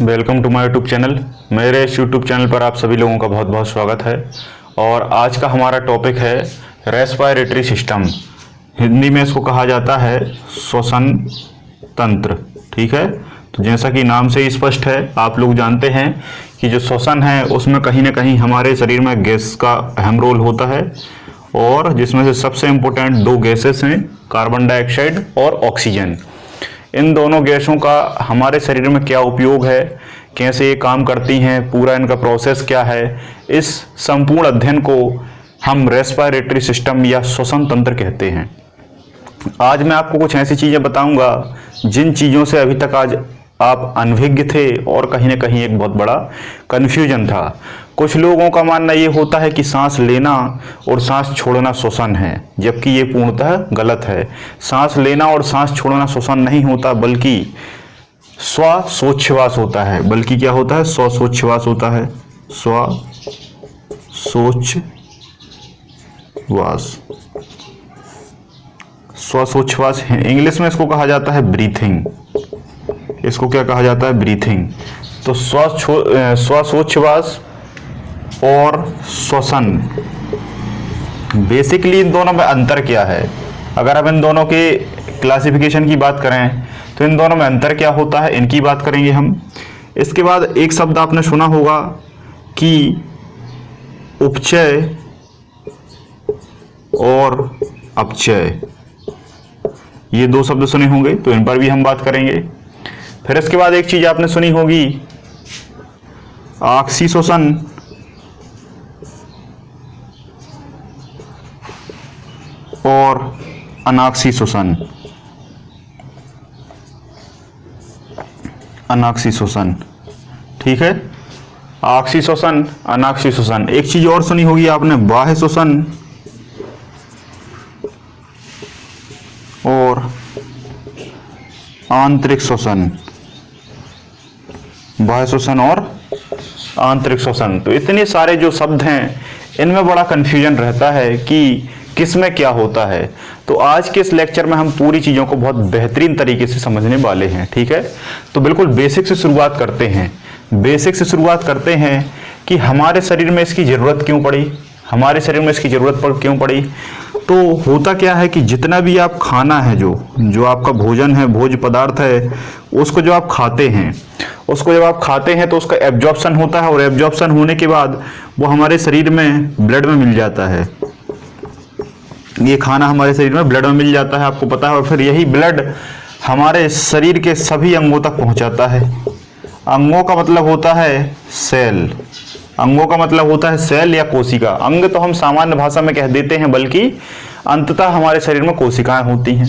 Welcome to my YouTube channel. मेरे इस YouTube channel पर आप सभी लोगों का बहुत बहुत स्वागत है। और आज का हमारा टॉपिक है रेस्पिरेटरी सिस्टम। हिंदी में इसको कहा जाता है श्वसन तंत्र। ठीक है, तो जैसा कि नाम से ही स्पष्ट है, आप लोग जानते हैं कि जो श्वसन है उसमें कहीं ना कहीं हमारे शरीर में गैस का अहम रोल होता है, और जिसमें से सबसे इम्पोर्टेंट दो गैसेस हैं, कार्बन डाइऑक्साइड और ऑक्सीजन। इन दोनों गैसों का हमारे शरीर में क्या उपयोग है, कैसे ये काम करती हैं, पूरा इनका प्रोसेस क्या है, इस संपूर्ण अध्ययन को हम रेस्पिरेटरी सिस्टम या श्वसन तंत्र कहते हैं। आज मैं आपको कुछ ऐसी चीज़ें बताऊंगा जिन चीज़ों से अभी तक आज आप अनभिज्ञ थे और कहीं ना कहीं एक बहुत बड़ा कन्फ्यूजन था। कुछ लोगों का मानना ये होता है कि सांस लेना और सांस छोड़ना श्वसन है, जबकि ये पूर्णतः गलत है। सांस लेना और सांस छोड़ना श्वसन नहीं होता, बल्कि श्वासोच्छ्वास होता है। बल्कि क्या होता है? श्वासोच्छ्वास होता है। श्वासोच्छ्वास है। इंग्लिश में इसको कहा जाता है ब्रीथिंग। इसको क्या कहा जाता है? ब्रीथिंग। तो श्वासोच्छ्वास और श्वसन, बेसिकली इन दोनों में अंतर क्या है? अगर हम इन दोनों के क्लासिफिकेशन की बात करें तो इन दोनों में अंतर क्या होता है, इनकी बात करेंगे हम। इसके बाद एक शब्द आपने सुना होगा कि उपचय और अपचय, ये दो शब्द सुने होंगे, तो इन पर भी हम बात करेंगे। फिर इसके बाद एक चीज आपने सुनी होगी, ऑक्सीशोषण और अनाक्सीशोषण। ठीक है, ऑक्सीशोषण, अनाक्सीशोषण। एक चीज और सुनी होगी आपने, बाह्य शोषण और आंतरिक शोषण। बाह्य शोषण और आंतरिक शोषण। तो इतने सारे जो शब्द हैं, इनमें बड़ा कंफ्यूजन रहता है कि किस में क्या होता है। तो आज के इस लेक्चर में हम पूरी चीज़ों को बहुत बेहतरीन तरीके से समझने वाले हैं। ठीक है, तो बिल्कुल बेसिक से शुरुआत करते हैं। बेसिक से शुरुआत करते हैं कि हमारे शरीर में इसकी ज़रूरत क्यों पड़ी, हमारे शरीर में इसकी ज़रूरत क्यों पड़ी। तो होता क्या है कि जितना भी आप खाना है, जो आपका भोजन है, भोज्य पदार्थ है, उसको जो आप खाते हैं, उसको जब आप खाते हैं तो उसका एब्जॉर्प्शन होता है, और एब्जॉर्प्शन होने के बाद वो हमारे शरीर में ब्लड में मिल जाता है। ये खाना हमारे शरीर में ब्लड में मिल जाता है, आपको पता है, और फिर यही ब्लड हमारे शरीर के सभी अंगों तक पहुंचाता है। अंगों का मतलब होता है सेल। अंगों का मतलब होता है सेल या कोशिका। अंग तो हम सामान्य भाषा में कह देते हैं, बल्कि अंततः हमारे शरीर में कोशिकाएं होती हैं।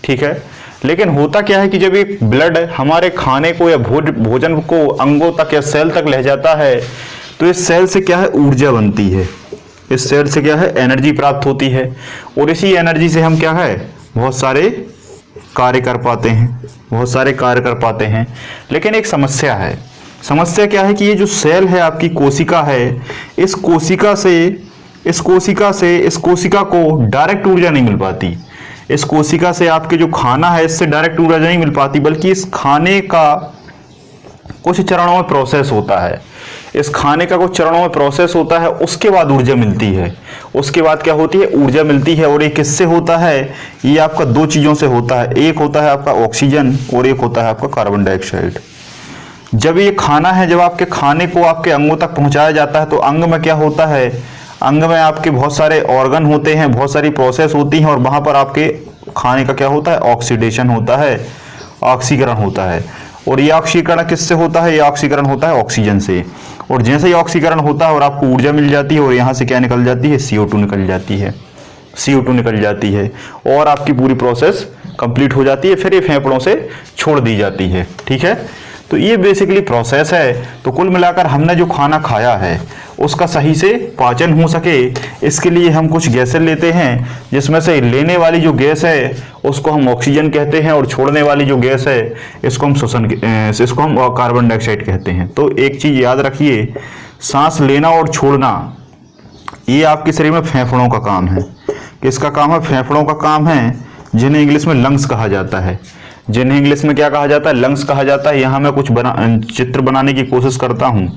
ठीक है, लेकिन होता क्या है कि जब एक ब्लड हमारे खाने को या भोजन को अंगों तक या सेल तक ले जाता है, तो इस सेल से क्या है? ऊर्जा बनती है। इस सेल से क्या है? एनर्जी प्राप्त होती है, और इसी एनर्जी से हम क्या है? बहुत सारे कार्य कर पाते हैं। लेकिन एक समस्या है। समस्या क्या है कि ये जो सेल है, आपकी कोशिका है, इस कोशिका को डायरेक्ट ऊर्जा नहीं मिल पाती। इस कोशिका से आपके जो खाना है, इससे डायरेक्ट ऊर्जा नहीं मिल पाती, बल्कि इस खाने का कुछ चरणों में प्रोसेस होता है। उसके बाद ऊर्जा मिलती है। उसके बाद क्या होती है? ऊर्जा मिलती है। और ये किससे होता है? ये आपका दो चीज़ों से होता है। एक होता है आपका ऑक्सीजन और एक होता है आपका कार्बन डाइऑक्साइड। जब ये खाना है, जब आपके खाने को आपके अंगों तक पहुंचाया जाता है, तो अंग में क्या होता है? अंग में आपके बहुत सारे ऑर्गन होते हैं, बहुत सारी प्रोसेस होती हैं, और वहां पर आपके खाने का क्या होता है? ऑक्सीडेशन होता है, ऑक्सीकरण होता है। और ये ऑक्सीकरण किससे होता है? ये ऑक्सीकरण होता है ऑक्सीजन से। और जैसे ही ऑक्सीकरण होता है और आपको ऊर्जा मिल जाती है, और यहाँ से क्या निकल जाती है? CO2 निकल जाती है, और आपकी पूरी प्रोसेस कंप्लीट हो जाती है। फिर ये फेफड़ों से छोड़ दी जाती है। ठीक है, तो ये बेसिकली प्रोसेस है। तो कुल मिलाकर हमने जो खाना खाया है, उसका सही से पाचन हो सके, इसके लिए हम कुछ गैसें लेते हैं, जिसमें से लेने वाली जो गैस है उसको हम ऑक्सीजन कहते हैं, और छोड़ने वाली जो गैस है इसको हम कार्बन डाइऑक्साइड कहते हैं। तो एक चीज़ याद रखिए, सांस लेना और छोड़ना ये आपके शरीर में फेफड़ों का काम है। किसका काम है? फेफड़ों का काम है, जिन्हें इंग्लिश में लंग्स कहा जाता है। जिन्हें इंग्लिश में क्या कहा जाता है, लंग्स कहा जाता है। यहां मैं कुछ चित्र बनाने की कोशिश करता हूं।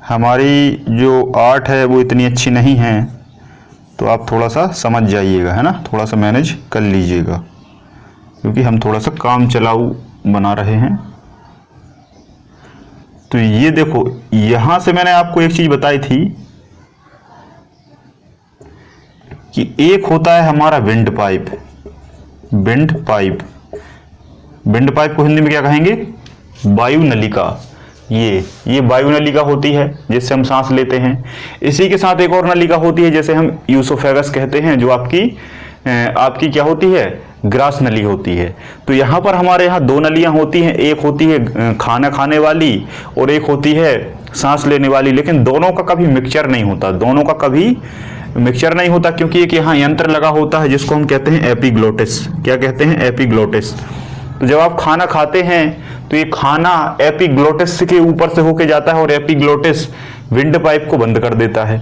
हमारी जो आर्ट है वो इतनी अच्छी नहीं है, तो आप थोड़ा सा समझ जाइएगा, है ना, थोड़ा सा मैनेज कर लीजिएगा, क्योंकि हम थोड़ा सा काम चलाऊ बना रहे हैं। तो ये देखो, यहां से मैंने आपको एक चीज बताई थी कि एक होता है हमारा wind pipe. Wind pipe, wind pipe को हिंदी में क्या कहेंगे, वायु नलिका। ये वायु नलिका होती है जिससे हम सांस लेते हैं। इसी के साथ एक और नलिका होती है जिसे हम यूसोफेगस कहते हैं, जो आपकी क्या होती है, ग्रास नली होती है। तो यहाँ पर हमारे यहाँ दो नलियाँ होती हैं, एक होती है खाना खाने वाली और एक होती है सांस लेने वाली। लेकिन दोनों का कभी मिक्सचर नहीं होता, दोनों का कभी मिक्सचर नहीं होता, क्योंकि एक यहाँ यंत्र लगा होता है जिसको हम कहते हैं एपिग्लोटिस। क्या कहते हैं, एपिग्लोटिस। तो जब आप खाना खाते हैं तो ये खाना एपिग्लोटिस के ऊपर से होके जाता है और एपिग्लोटिस विंड पाइप को बंद कर देता है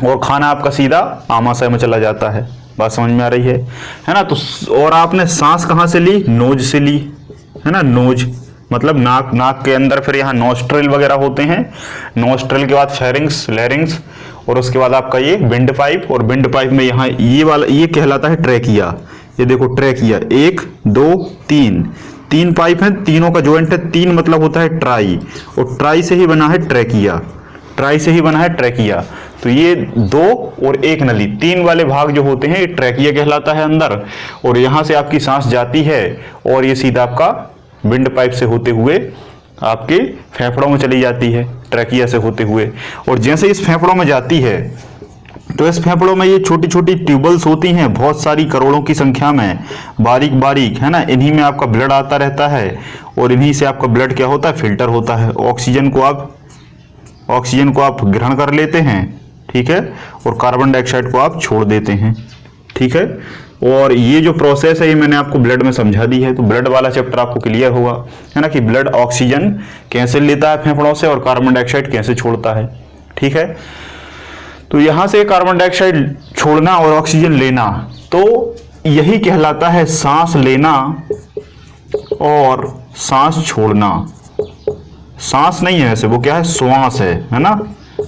और खाना आपका सीधा आमाशय में चला जाता है। बात समझ में आ रही है ना। तो और आपने सांस कहाँ से ली, नोज से ली, है ना। नोज मतलब नाक के अंदर, फिर यहाँ नोस्ट्रिल वगैरह होते हैं, नोस्ट्रिल के बाद फेरिंग्स, लैरिंग्स, और उसके बाद आपका ये विंड पाइप। और विंड पाइप में यहाँ ये कहलाता है ट्रैकिया। ये देखो ट्रैकिया, 1 2 3 पाइप हैं, तीनों का जॉइंट है। 3 मतलब होता है ट्राई, और ट्राई से ही बना है ट्रैकिया, ट्राई से ही बना है ट्रैकिया। तो ये 2 और 1 नली, 3 वाले भाग जो होते हैं ये ट्रैकिया कहलाता है अंदर। और यहां से आपकी सांस जाती है और ये सीधा आपका विंड पाइप से होते हुए आपके फेफड़ों में चली जाती है, ट्रैकिया से होते हुए। और जैसे इस फेफड़ों में जाती है तो इस फेफड़ों में ये छोटी छोटी ट्यूबल्स होती हैं, बहुत सारी, करोड़ों की संख्या में, बारीक बारीक, है ना। इन्हीं में आपका ब्लड आता रहता है और इन्हीं से आपका ब्लड क्या होता है, फिल्टर होता है। ऑक्सीजन को आप ग्रहण कर लेते हैं, ठीक है, और कार्बन डाइऑक्साइड को आप छोड़ देते हैं, ठीक है। और ये जो प्रोसेस है ये मैंने आपको ब्लड में समझा दी है, तो ब्लड वाला चैप्टर आपको क्लियर होगा, है ना, कि ब्लड ऑक्सीजन कैसे लेता है फेफड़ों से और कार्बन डाइऑक्साइड कैसे छोड़ता है, ठीक है। तो यहां से कार्बन डाइऑक्साइड छोड़ना और ऑक्सीजन लेना, तो यही कहलाता है सांस लेना और सांस छोड़ना। सांस नहीं है वैसे, वो क्या है, श्वास है ना।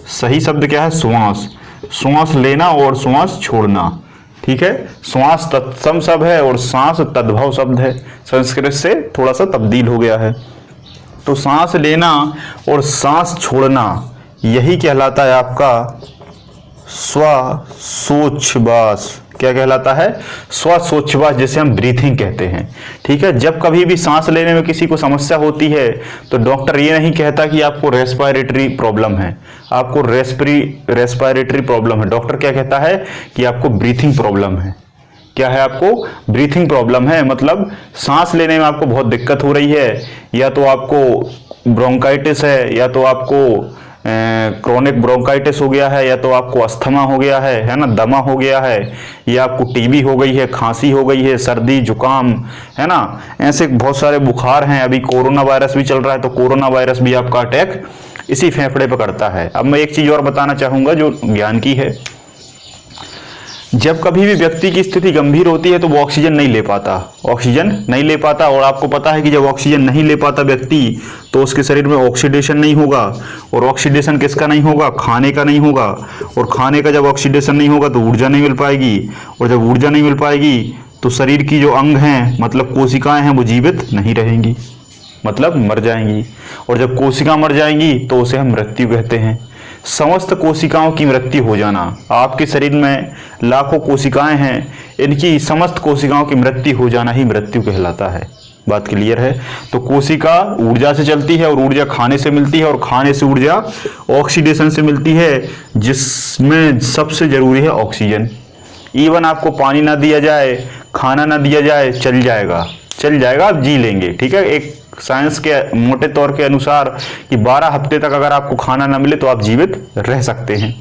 सही शब्द क्या है, श्वास। श्वास लेना और श्वास छोड़ना, ठीक है। श्वास तत्सम शब्द है और सांस तद्भव शब्द है, संस्कृत से थोड़ा सा तब्दील हो गया है। तो सांस लेना और सांस छोड़ना यही कहलाता है आपका श्वासोच्छ्वास। क्या कहलाता है, श्वासोच्छ्वास, जिसे हम ब्रीथिंग कहते हैं, ठीक है। जब कभी भी सांस लेने में किसी को समस्या होती है तो डॉक्टर ये नहीं कहता कि आपको रेस्पिरेटरी प्रॉब्लम है, आपको रेस्पिरेटरी प्रॉब्लम है। डॉक्टर क्या कहता है कि आपको ब्रीथिंग प्रॉब्लम है। क्या है, आपको ब्रीथिंग प्रॉब्लम है, मतलब सांस लेने में आपको बहुत दिक्कत हो रही है, या तो आपको ब्रोंकाइटिस है, या तो आपको क्रोनिक ब्रोंकाइटिस हो गया है, या तो आपको अस्थमा हो गया है ना, दमा हो गया है, या आपको टीबी हो गई है, खांसी हो गई है, सर्दी जुकाम, है ना। ऐसे बहुत सारे बुखार हैं, अभी कोरोना वायरस भी चल रहा है, तो कोरोना वायरस भी आपका अटैक इसी फेफड़े पर करता है। अब मैं एक चीज और बताना चाहूंगा जो ज्ञान की है। जब कभी भी व्यक्ति की स्थिति गंभीर होती है तो वो ऑक्सीजन नहीं ले पाता, और आपको पता है कि जब ऑक्सीजन नहीं ले पाता व्यक्ति तो उसके शरीर में ऑक्सीडेशन नहीं होगा, और ऑक्सीडेशन किसका नहीं होगा, खाने का नहीं होगा, और खाने का जब ऑक्सीडेशन नहीं होगा तो ऊर्जा नहीं मिल पाएगी, और जब ऊर्जा नहीं मिल पाएगी तो शरीर की जो अंग हैं, मतलब कोशिकाएं हैं, वो जीवित नहीं रहेंगी, मतलब मर जाएंगी। और जब कोशिका मर जाएंगी तो उसे हम मृत्यु कहते हैं। समस्त कोशिकाओं की मृत्यु हो जाना, आपके शरीर में लाखों कोशिकाएं हैं, इनकी समस्त कोशिकाओं की मृत्यु हो जाना ही मृत्यु कहलाता है। बात क्लियर है। तो कोशिका ऊर्जा से चलती है, और ऊर्जा खाने से मिलती है, और खाने से ऊर्जा ऑक्सीडेशन से मिलती है, जिसमें सबसे जरूरी है ऑक्सीजन। इवन आपको पानी ना दिया जाए, खाना ना दिया जाए, चल जाएगा, आप जी लेंगे, ठीक है। एक साइंस के मोटे तौर के अनुसार कि 12 हफ्ते तक अगर आपको खाना ना मिले तो आप जीवित रह सकते हैं।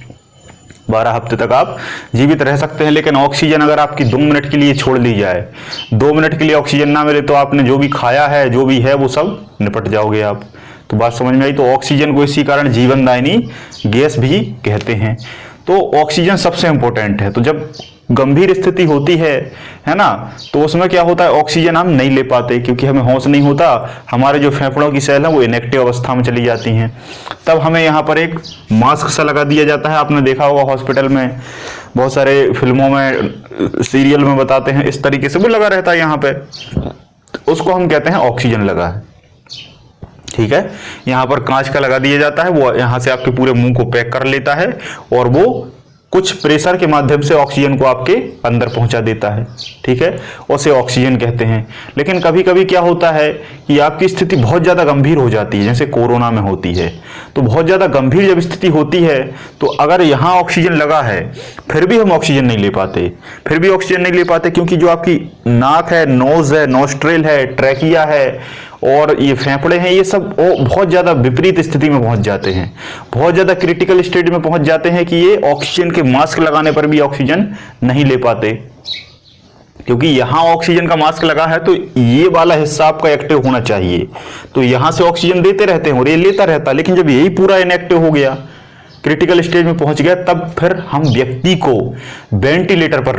12 हफ्ते तक आप जीवित रह सकते हैं। लेकिन ऑक्सीजन अगर आपकी 2 मिनट के लिए छोड़ ली जाए, 2 मिनट के लिए ऑक्सीजन ना मिले तो आपने जो भी खाया है, जो भी है, वो सब निपट जाओगे आप। तो बात समझ में आई। तो ऑक्सीजन को इसी कारण जीवनदायिनी गैस भी कहते हैं। तो ऑक्सीजन सबसे इंपॉर्टेंट है। तो जब गंभीर स्थिति होती है ना, तो उसमें क्या होता है, ऑक्सीजन हम नहीं ले पाते क्योंकि हमें होश नहीं होता, हमारे जो फेफड़ों की सेल है वो इनएक्टिव अवस्था में चली जाती हैं। तब हमें यहाँ पर एक मास्क सा लगा दिया जाता है। आपने देखा होगा हॉस्पिटल में, बहुत सारे फिल्मों में, सीरियल में बताते हैं, इस तरीके से वो लगा रहता है यहाँ पे, उसको हम कहते हैं ऑक्सीजन लगा है। ठीक है, यहाँ पर कांच का लगा दिया जाता है, वो यहाँ से आपके पूरे मुंह को पैक कर लेता है और वो कुछ प्रेशर के माध्यम से ऑक्सीजन को आपके अंदर पहुंचा देता है। ठीक है, उसे ऑक्सीजन कहते हैं। लेकिन कभी कभी क्या होता है कि आपकी स्थिति बहुत ज़्यादा गंभीर हो जाती है, जैसे कोरोना में होती है। तो बहुत ज़्यादा गंभीर जब स्थिति होती है तो अगर यहाँ ऑक्सीजन लगा है फिर भी हम ऑक्सीजन नहीं ले पाते, क्योंकि जो आपकी नाक है, नोज है, नोस्ट्रेल है, ट्रैकिया है और ये फेफड़े हैं, ये सब बहुत ज़्यादा विपरीत स्थिति में पहुंच जाते हैं, बहुत ज़्यादा क्रिटिकल स्टेज में पहुंच जाते हैं कि ये ऑक्सीजन के मास्क लगाने पर भी ऑक्सीजन नहीं ले पाते। क्योंकि यहाँ ऑक्सीजन का मास्क लगा है तो ये वाला हिस्सा आपका एक्टिव होना चाहिए, तो यहाँ से ऑक्सीजन देते रहते हैं और ये लेता रहता है। लेकिन जब यही पूरा इनएक्टिव हो गया, क्रिटिकल स्टेज में पहुंच गया, तब फिर हम व्यक्ति को वेंटिलेटर पर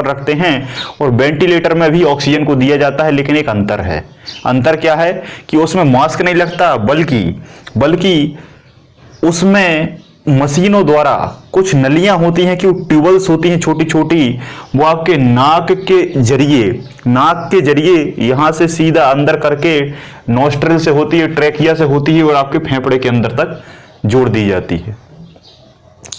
रखते हैं। और वेंटिलेटर में भी ऑक्सीजन को दिया जाता है, लेकिन एक अंतर है। अंतर क्या है कि उसमें मास्क नहीं लगता, बल्कि उसमें मशीनों द्वारा कुछ नलियां होती हैं, कि ट्यूबल्स होती हैं छोटी छोटी, वो आपके नाक के जरिए यहां से सीधा अंदर करके नोस्ट्रल से होती है, ट्रैकिया से होती है और आपके फेफड़े के अंदर तक जोड़ दी जाती है।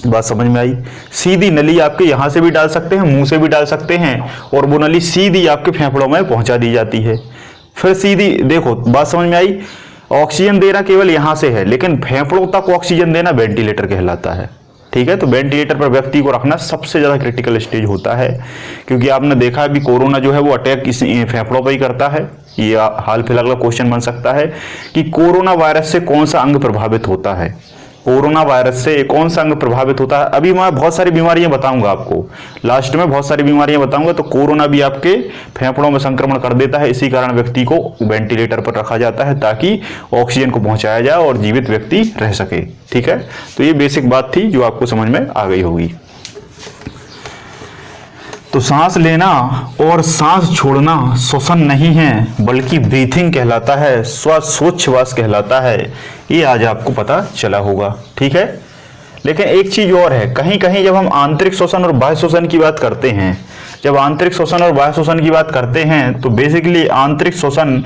बात समझ में आई। सीधी नली आपके यहां से भी डाल सकते हैं, मुंह से भी डाल सकते हैं, और वो नली सीधी आपके फेफड़ों में पहुंचा दी जाती है। फिर सीधी, देखो बात समझ में आई। ऑक्सीजन देना केवल यहां से है, लेकिन फेफड़ों तक ऑक्सीजन देना वेंटिलेटर कहलाता है। ठीक है, तो वेंटिलेटर पर व्यक्ति को रखना सबसे ज्यादा क्रिटिकल स्टेज होता है, क्योंकि आपने देखा है भी कोरोना जो है वो अटैक इस फेफड़ों पर ही करता है। ये हाल फिलहाल का क्वेश्चन बन सकता है कि कोरोना वायरस से कौन सा अंग प्रभावित होता है। कोरोना वायरस से कौन सा अंग प्रभावित होता है, अभी मैं बहुत सारी बीमारियां बताऊंगा आपको, लास्ट में बहुत सारी बीमारियां बताऊंगा। तो कोरोना भी आपके फेफड़ों में संक्रमण कर देता है, इसी कारण व्यक्ति को वेंटिलेटर पर रखा जाता है ताकि ऑक्सीजन को पहुंचाया जाए और जीवित व्यक्ति रह सके। ठीक है, तो ये बेसिक बात थी जो आपको समझ में आ गई होगी। तो सांस लेना और सांस छोड़ना श्वसन नहीं है, बल्कि ब्रीथिंग कहलाता है, श्वासोच्छ्वास कहलाता है। ये आज आपको पता चला होगा। ठीक है, लेकिन एक चीज और है, कहीं कहीं जब हम आंतरिक श्वसन और बाह्य श्वसन की बात करते हैं, तो बेसिकली आंतरिक श्वसन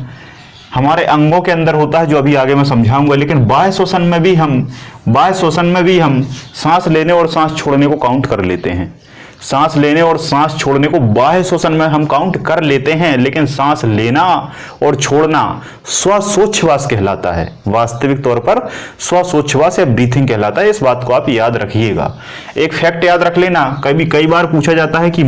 हमारे अंगों के अंदर होता है, जो अभी आगे मैं समझाऊंगा। लेकिन बाह्य श्वसन में भी हम सांस लेने और सांस छोड़ने को काउंट कर लेते हैं। सांस लेने और सांस छोड़ने को बाह्य श्वसन में हम काउंट कर लेते हैं, लेकिन सांस लेना और छोड़ना श्वासोच्छ्वास कहलाता है। वास्तविक तौर पर श्वासोच्छ्वास या ब्रीथिंग कहलाता है। इस बात को आप याद रखिएगा। एक फैक्ट याद रख लेना, कई बार पूछा जाता है कि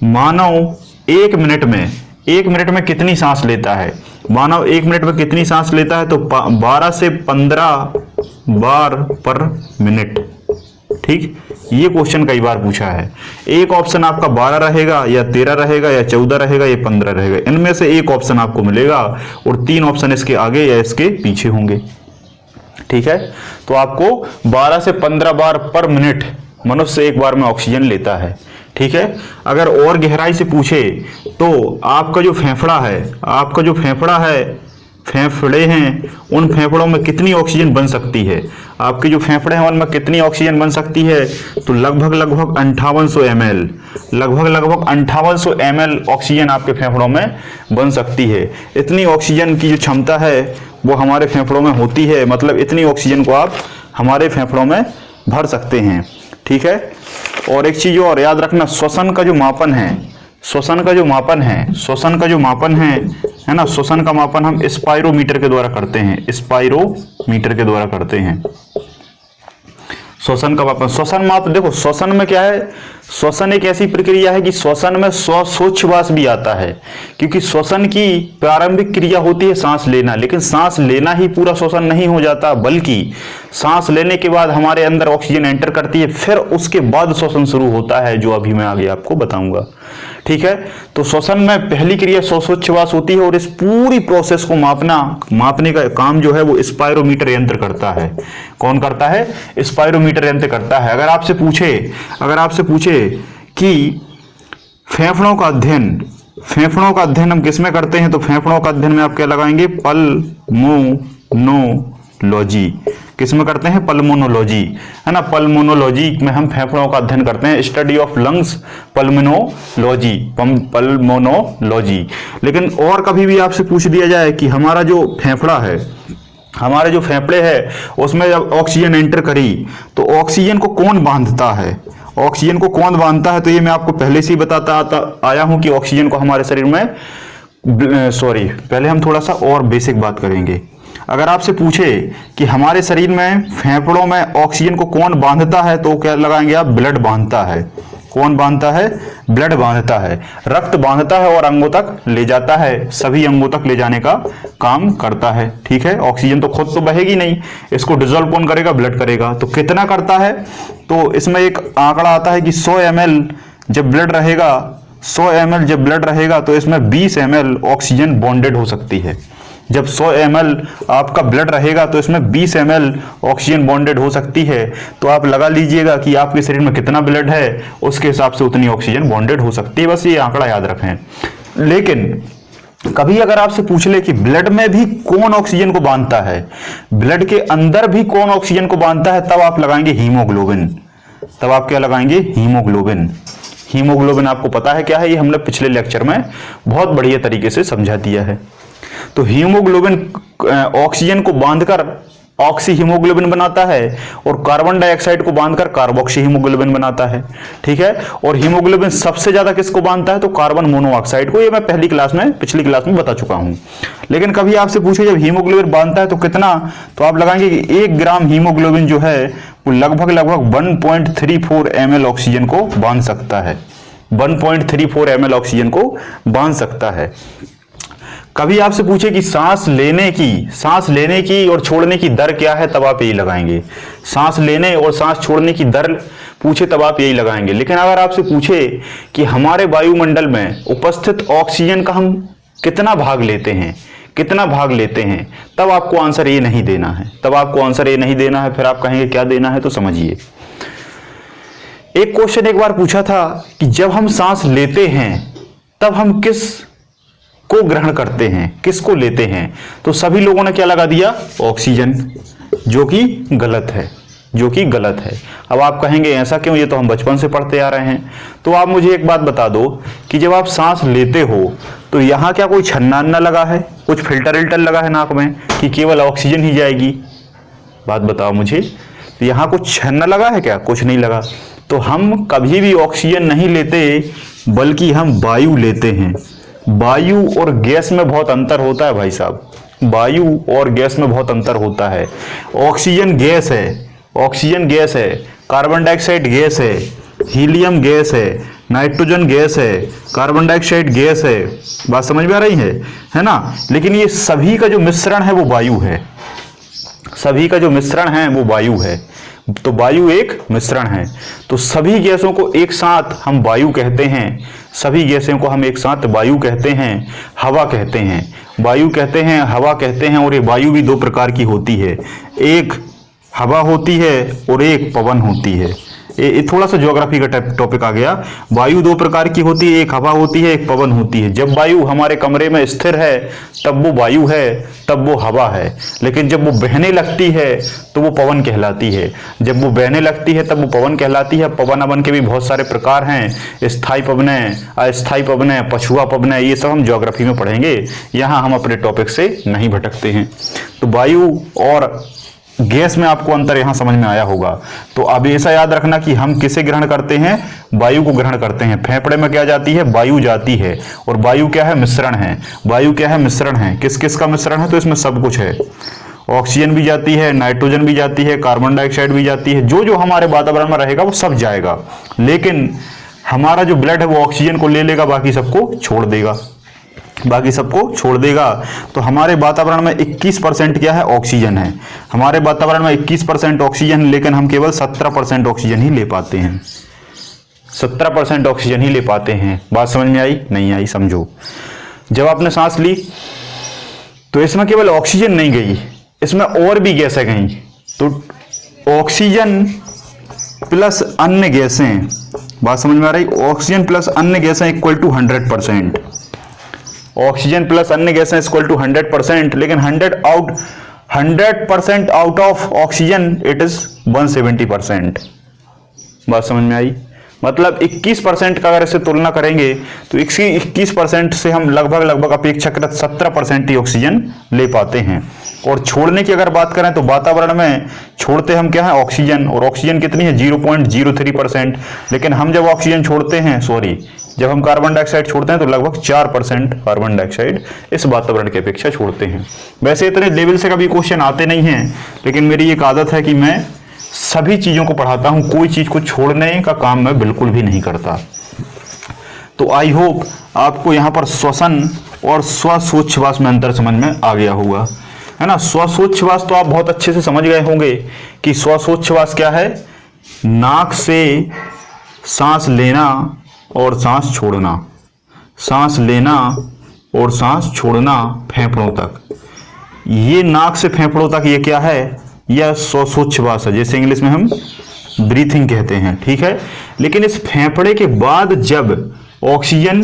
मानव एक मिनट में कितनी सांस लेता है। मानव एक मिनट में कितनी सांस लेता है, तो 12 से 15 बार पर मिनट। ठीक, ये क्वेश्चन कई बार पूछा है। एक ऑप्शन आपका 12 रहेगा, या 13 रहेगा, या 14 रहेगा, या 15 रहेगा। इनमें से एक ऑप्शन आपको मिलेगा और 3 ऑप्शन इसके आगे या इसके पीछे होंगे। ठीक है, तो आपको 12 से 15 बार पर मिनट मनुष्य एक बार में ऑक्सीजन लेता है। ठीक है, अगर और गहराई से पूछे तो आपका जो फेफड़ा है, फेफड़े हैं, उन फेफड़ों में कितनी ऑक्सीजन बन सकती है। आपके जो फेफड़े हैं उनमें कितनी ऑक्सीजन बन सकती है, तो लगभग 5800 ml, लगभग 5800 ml ऑक्सीजन आपके फेफड़ों में बन सकती है। इतनी ऑक्सीजन की जो क्षमता है वो हमारे फेफड़ों में होती है, मतलब इतनी ऑक्सीजन को आप हमारे फेफड़ों में भर सकते हैं। ठीक है, और एक चीज और याद रखना, श्वसन का जो मापन है, श्वसन का जो मापन है ना, श्वसन का मापन हम स्पाइरोमीटर के द्वारा करते हैं। श्वसन का मापन, श्वसन माप, देखो श्वसन में क्या है, श्वसन एक ऐसी प्रक्रिया है कि श्वसन में श्वासोच्छ्वास भी आता है, क्योंकि श्वसन की प्रारंभिक क्रिया होती है सांस लेना, लेकिन सांस लेना ही पूरा श्वसन नहीं हो जाता, बल्कि सांस लेने के बाद हमारे अंदर ऑक्सीजन एंटर करती है, फिर उसके बाद श्वसन शुरू होता है, जो अभी मैं आगे आपको बताऊंगा। ठीक है, तो श्वसन में पहली क्रिया श्वासोच्छ्वास होती है, और इस पूरी प्रोसेस को मापने का काम जो है वो स्पायरोमीटर यंत्र करता है। कौन करता है? स्पायरोमीटर यंत्र करता है। अगर आपसे पूछे कि फेफड़ों का अध्ययन हम किस में करते हैं, तो फेफड़ों का अध्ययन में आप क्या लगाएंगे? पल्मोनोलॉजी। किस में करते हैं? पल्मोनोलॉजी, है ना। पल्मोनोलॉजी में हम फेफड़ों का अध्ययन करते हैं, स्टडी ऑफ लंग्स, पल्मोनोलॉजी। लेकिन और कभी भी आपसे पूछ दिया जाए कि हमारे जो फेफड़े हैं उसमें जब ऑक्सीजन एंटर करी तो ऑक्सीजन को कौन बांधता है? तो ये मैं आपको पहले से ही बताता आया हूं कि ऑक्सीजन को हमारे शरीर में पहले हम थोड़ा सा और बेसिक बात करेंगे। अगर आपसे पूछे कि हमारे शरीर में फेफड़ों में ऑक्सीजन को कौन बांधता है, तो क्या लगाएंगे आप? ब्लड बांधता है। कौन बांधता है? ब्लड बांधता है, रक्त बांधता है और अंगों तक ले जाता है, सभी अंगों तक ले जाने का काम करता है। ठीक है, ऑक्सीजन तो खुद तो बहेगी नहीं, इसको डिजोल्व कौन करेगा? ब्लड करेगा। तो कितना करता है? तो इसमें एक आंकड़ा आता है कि 100 ml जब ब्लड रहेगा तो इसमें 20 ml ऑक्सीजन बॉन्डेड हो सकती है। जब 100 ml आपका ब्लड रहेगा तो इसमें 20 ml ऑक्सीजन बॉन्डेड हो सकती है। तो आप लगा लीजिएगा कि आपके शरीर में कितना ब्लड है, उसके हिसाब से उतनी ऑक्सीजन बॉन्डेड हो सकती है। बस ये आंकड़ा याद रखें। लेकिन कभी अगर आपसे पूछ ले कि ब्लड में भी कौन ऑक्सीजन को बांधता है, ब्लड के अंदर भी कौन ऑक्सीजन को बांधता है, तब आप लगाएंगे हीमोग्लोबिन। तब आप क्या लगाएंगे? हीमोग्लोबिन आपको पता है क्या है? ये हमने पिछले लेक्चर में बहुत बढ़िया तरीके से समझा दिया है। तो हीमोग्लोबिन ऑक्सीजन को बांधकर ऑक्सी हीमोग्लोबिन बनाता है, और कार्बन डाइऑक्साइड को बांधकर कार्बोक्सी हीमोग्लोबिन बनाता है। ठीक है, और हीमोग्लोबिन सबसे ज्यादा किसको बांधता है? तो कार्बन मोनोऑक्साइड को। ये मैं पिछली क्लास में बता चुका हूं। लेकिन कभी आपसे पूछे जब हीमोग्लोबिन बांधता है तो कितना, तो आप लगाएंगे कि 1 ग्राम हीमोग्लोबिन जो है वो लगभग 1.34 ml ऑक्सीजन को बांध सकता है। 1.34 ml ऑक्सीजन को बांध सकता है। कभी आपसे पूछे कि सांस लेने की और छोड़ने की दर क्या है, तब आप यही लगाएंगे। सांस लेने और सांस छोड़ने की दर पूछे तब आप यही लगाएंगे। लेकिन अगर आपसे पूछे कि हमारे वायुमंडल में उपस्थित ऑक्सीजन का हम कितना भाग लेते हैं, तब आपको आंसर ये नहीं देना है। फिर आप कहेंगे क्या देना है, तो समझिए। एक क्वेश्चन एक बार पूछा था कि जब हम सांस लेते हैं तब हम किस को ग्रहण करते हैं, किसको लेते हैं? तो सभी लोगों ने क्या लगा दिया? ऑक्सीजन, जो कि गलत है। अब आप कहेंगे ऐसा क्यों? ये तो हम बचपन से पढ़ते आ रहे हैं। तो आप मुझे एक बात बता दो कि जब आप सांस लेते हो तो यहां क्या कोई छन्ना अन्ना लगा है, कुछ फिल्टर लगा है नाक में कि केवल ऑक्सीजन ही जाएगी? बात बताओ मुझे, तो यहां कुछ छन्ना लगा है क्या? कुछ नहीं लगा। तो हम कभी भी ऑक्सीजन नहीं लेते, बल्कि हम वायु लेते हैं। वायु और गैस में बहुत अंतर होता है भाई साहब, वायु और गैस में बहुत अंतर होता है। ऑक्सीजन गैस है, कार्बन डाइऑक्साइड गैस है, हीलियम गैस है, नाइट्रोजन गैस है, कार्बन डाइऑक्साइड गैस है। बात समझ में आ रही है ना। लेकिन ये सभी का जो मिश्रण है वो वायु है। तो वायु एक मिश्रण है। तो सभी गैसों को एक साथ हम वायु कहते हैं, हवा कहते हैं। और ये वायु भी 2 प्रकार की होती है, एक हवा होती है और एक पवन होती है। ये थोड़ा सा ज्योग्राफी का टॉपिक आ गया। वायु 2 प्रकार की होती है, एक हवा होती है, एक पवन होती है। जब वायु हमारे कमरे में स्थिर है तब वो वायु है, तब वो हवा है। लेकिन जब वो बहने लगती है तो वो पवन कहलाती है। पवन अवन के भी बहुत सारे प्रकार हैं, स्थायी पवनें, अस्थायी पवनें, पछुआ पवनें, ये सब हम ज्योग्राफी में पढ़ेंगे। यहाँ हम अपने टॉपिक से नहीं भटकते हैं। तो वायु और गैस में आपको अंतर यहां समझ में आया होगा। तो अब ऐसा याद रखना कि हम किसे ग्रहण करते हैं? वायु को ग्रहण करते हैं। फेफड़े में क्या जाती है? वायु जाती है। और वायु क्या है? मिश्रण है। किस किस का मिश्रण है? तो इसमें सब कुछ है। ऑक्सीजन भी जाती है, नाइट्रोजन भी जाती है, कार्बन डाइऑक्साइड भी जाती है। जो जो हमारे वातावरण में रहेगा वो सब जाएगा। लेकिन हमारा जो ब्लड है वो ऑक्सीजन को ले लेगा, बाकी सबको छोड़ देगा, बाकी सबको छोड़ देगा। तो हमारे वातावरण में 21% क्या है, ऑक्सीजन है। हमारे वातावरण में 21% ऑक्सीजन, लेकिन हम केवल 17% ऑक्सीजन ही ले पाते हैं, 17% ऑक्सीजन ही ले पाते हैं। बात समझ में आई? नहीं आई? समझो, जब आपने सांस ली तो इसमें केवल ऑक्सीजन नहीं गई, इसमें और भी गैसें गई। तो ऑक्सीजन प्लस अन्य गैसें, बात समझ में आ रही? ऑक्सीजन प्लस अन्य गैसें इक्वल टू 100%। ऑक्सीजन प्लस अन्य गैसें इक्वल टू 100%, लेकिन 100% out of oxygen it is 170%। बात समझ में आई? मतलब 21% का अगर इसे तुलना करेंगे तो 21% से हम लगभग अपेक्षाकृत 17% ही ऑक्सीजन ले पाते हैं। और छोड़ने की अगर बात करें तो वातावरण में छोड़ते हम क्या है, ऑक्सीजन, और ऑक्सीजन कितनी है, 0.03%। लेकिन हम जब ऑक्सीजन छोड़ते हैं, जब हम कार्बन डाइऑक्साइड छोड़ते हैं तो लगभग 4% कार्बन डाइऑक्साइड इस वातावरण की अपेक्षा छोड़ते हैं। वैसे इतने लेवल से कभी क्वेश्चन आते नहीं हैं, लेकिन मेरी एक आदत है कि मैं सभी चीजों को पढ़ाता हूं, कोई चीज को छोड़ने का काम मैं बिल्कुल भी नहीं करता। तो आई होप आपको यहां पर श्वसन और श्वासोच्छ्वास में अंतर समझ में आ गया होगा, है ना। श्वासोच्छ्वास तो आप बहुत अच्छे से समझ गए होंगे कि श्वासोच्छ्वास क्या है, नाक से सांस लेना और सांस छोड़ना, सांस लेना और सांस छोड़ना फेफड़ों तक। ये नाक से फेफड़ों तक ये क्या है, यह श्वासोच्छ्वास है, जैसे इंग्लिश में हम ब्रीथिंग कहते हैं, ठीक है। लेकिन इस फेफड़े के बाद जब ऑक्सीजन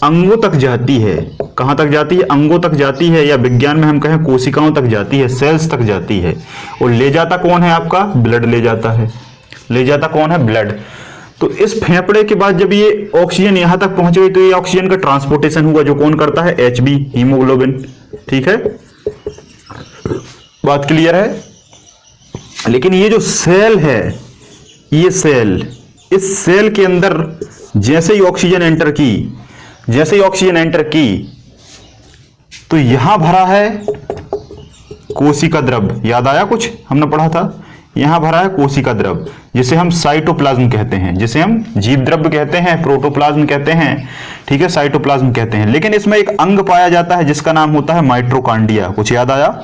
अंगों तक जाती है, कहां तक जाती है, अंगों तक जाती है, या विज्ञान में हम कहें कोशिकाओं तक जाती है, सेल्स तक जाती है, और ले जाता कौन है, आपका ब्लड ले जाता है, ले जाता कौन है, ब्लड। तो इस फेफड़े के बाद जब ये ऑक्सीजन यहां तक पहुंच गई तो ये ऑक्सीजन का ट्रांसपोर्टेशन हुआ, जो कौन करता है, HB, हीमोग्लोबिन, ठीक है। बात क्लियर है? लेकिन ये जो सेल है, ये सेल, इस सेल के अंदर जैसे ही ऑक्सीजन एंटर की, जैसे ही ऑक्सीजन एंटर की तो यहां भरा है कोशिका द्रव्य। याद आया कुछ हमने पढ़ा था? यहां भरा है कोशिका द्रव्य, जिसे हम साइटोप्लाज्म कहते हैं, जिसे हम जीव द्रव्य कहते हैं, प्रोटोप्लाज्म कहते हैं, ठीक है, साइटोप्लाज्म कहते हैं। लेकिन इसमें एक अंग पाया जाता है जिसका नाम होता है माइटोकॉन्ड्रिया। कुछ याद आया?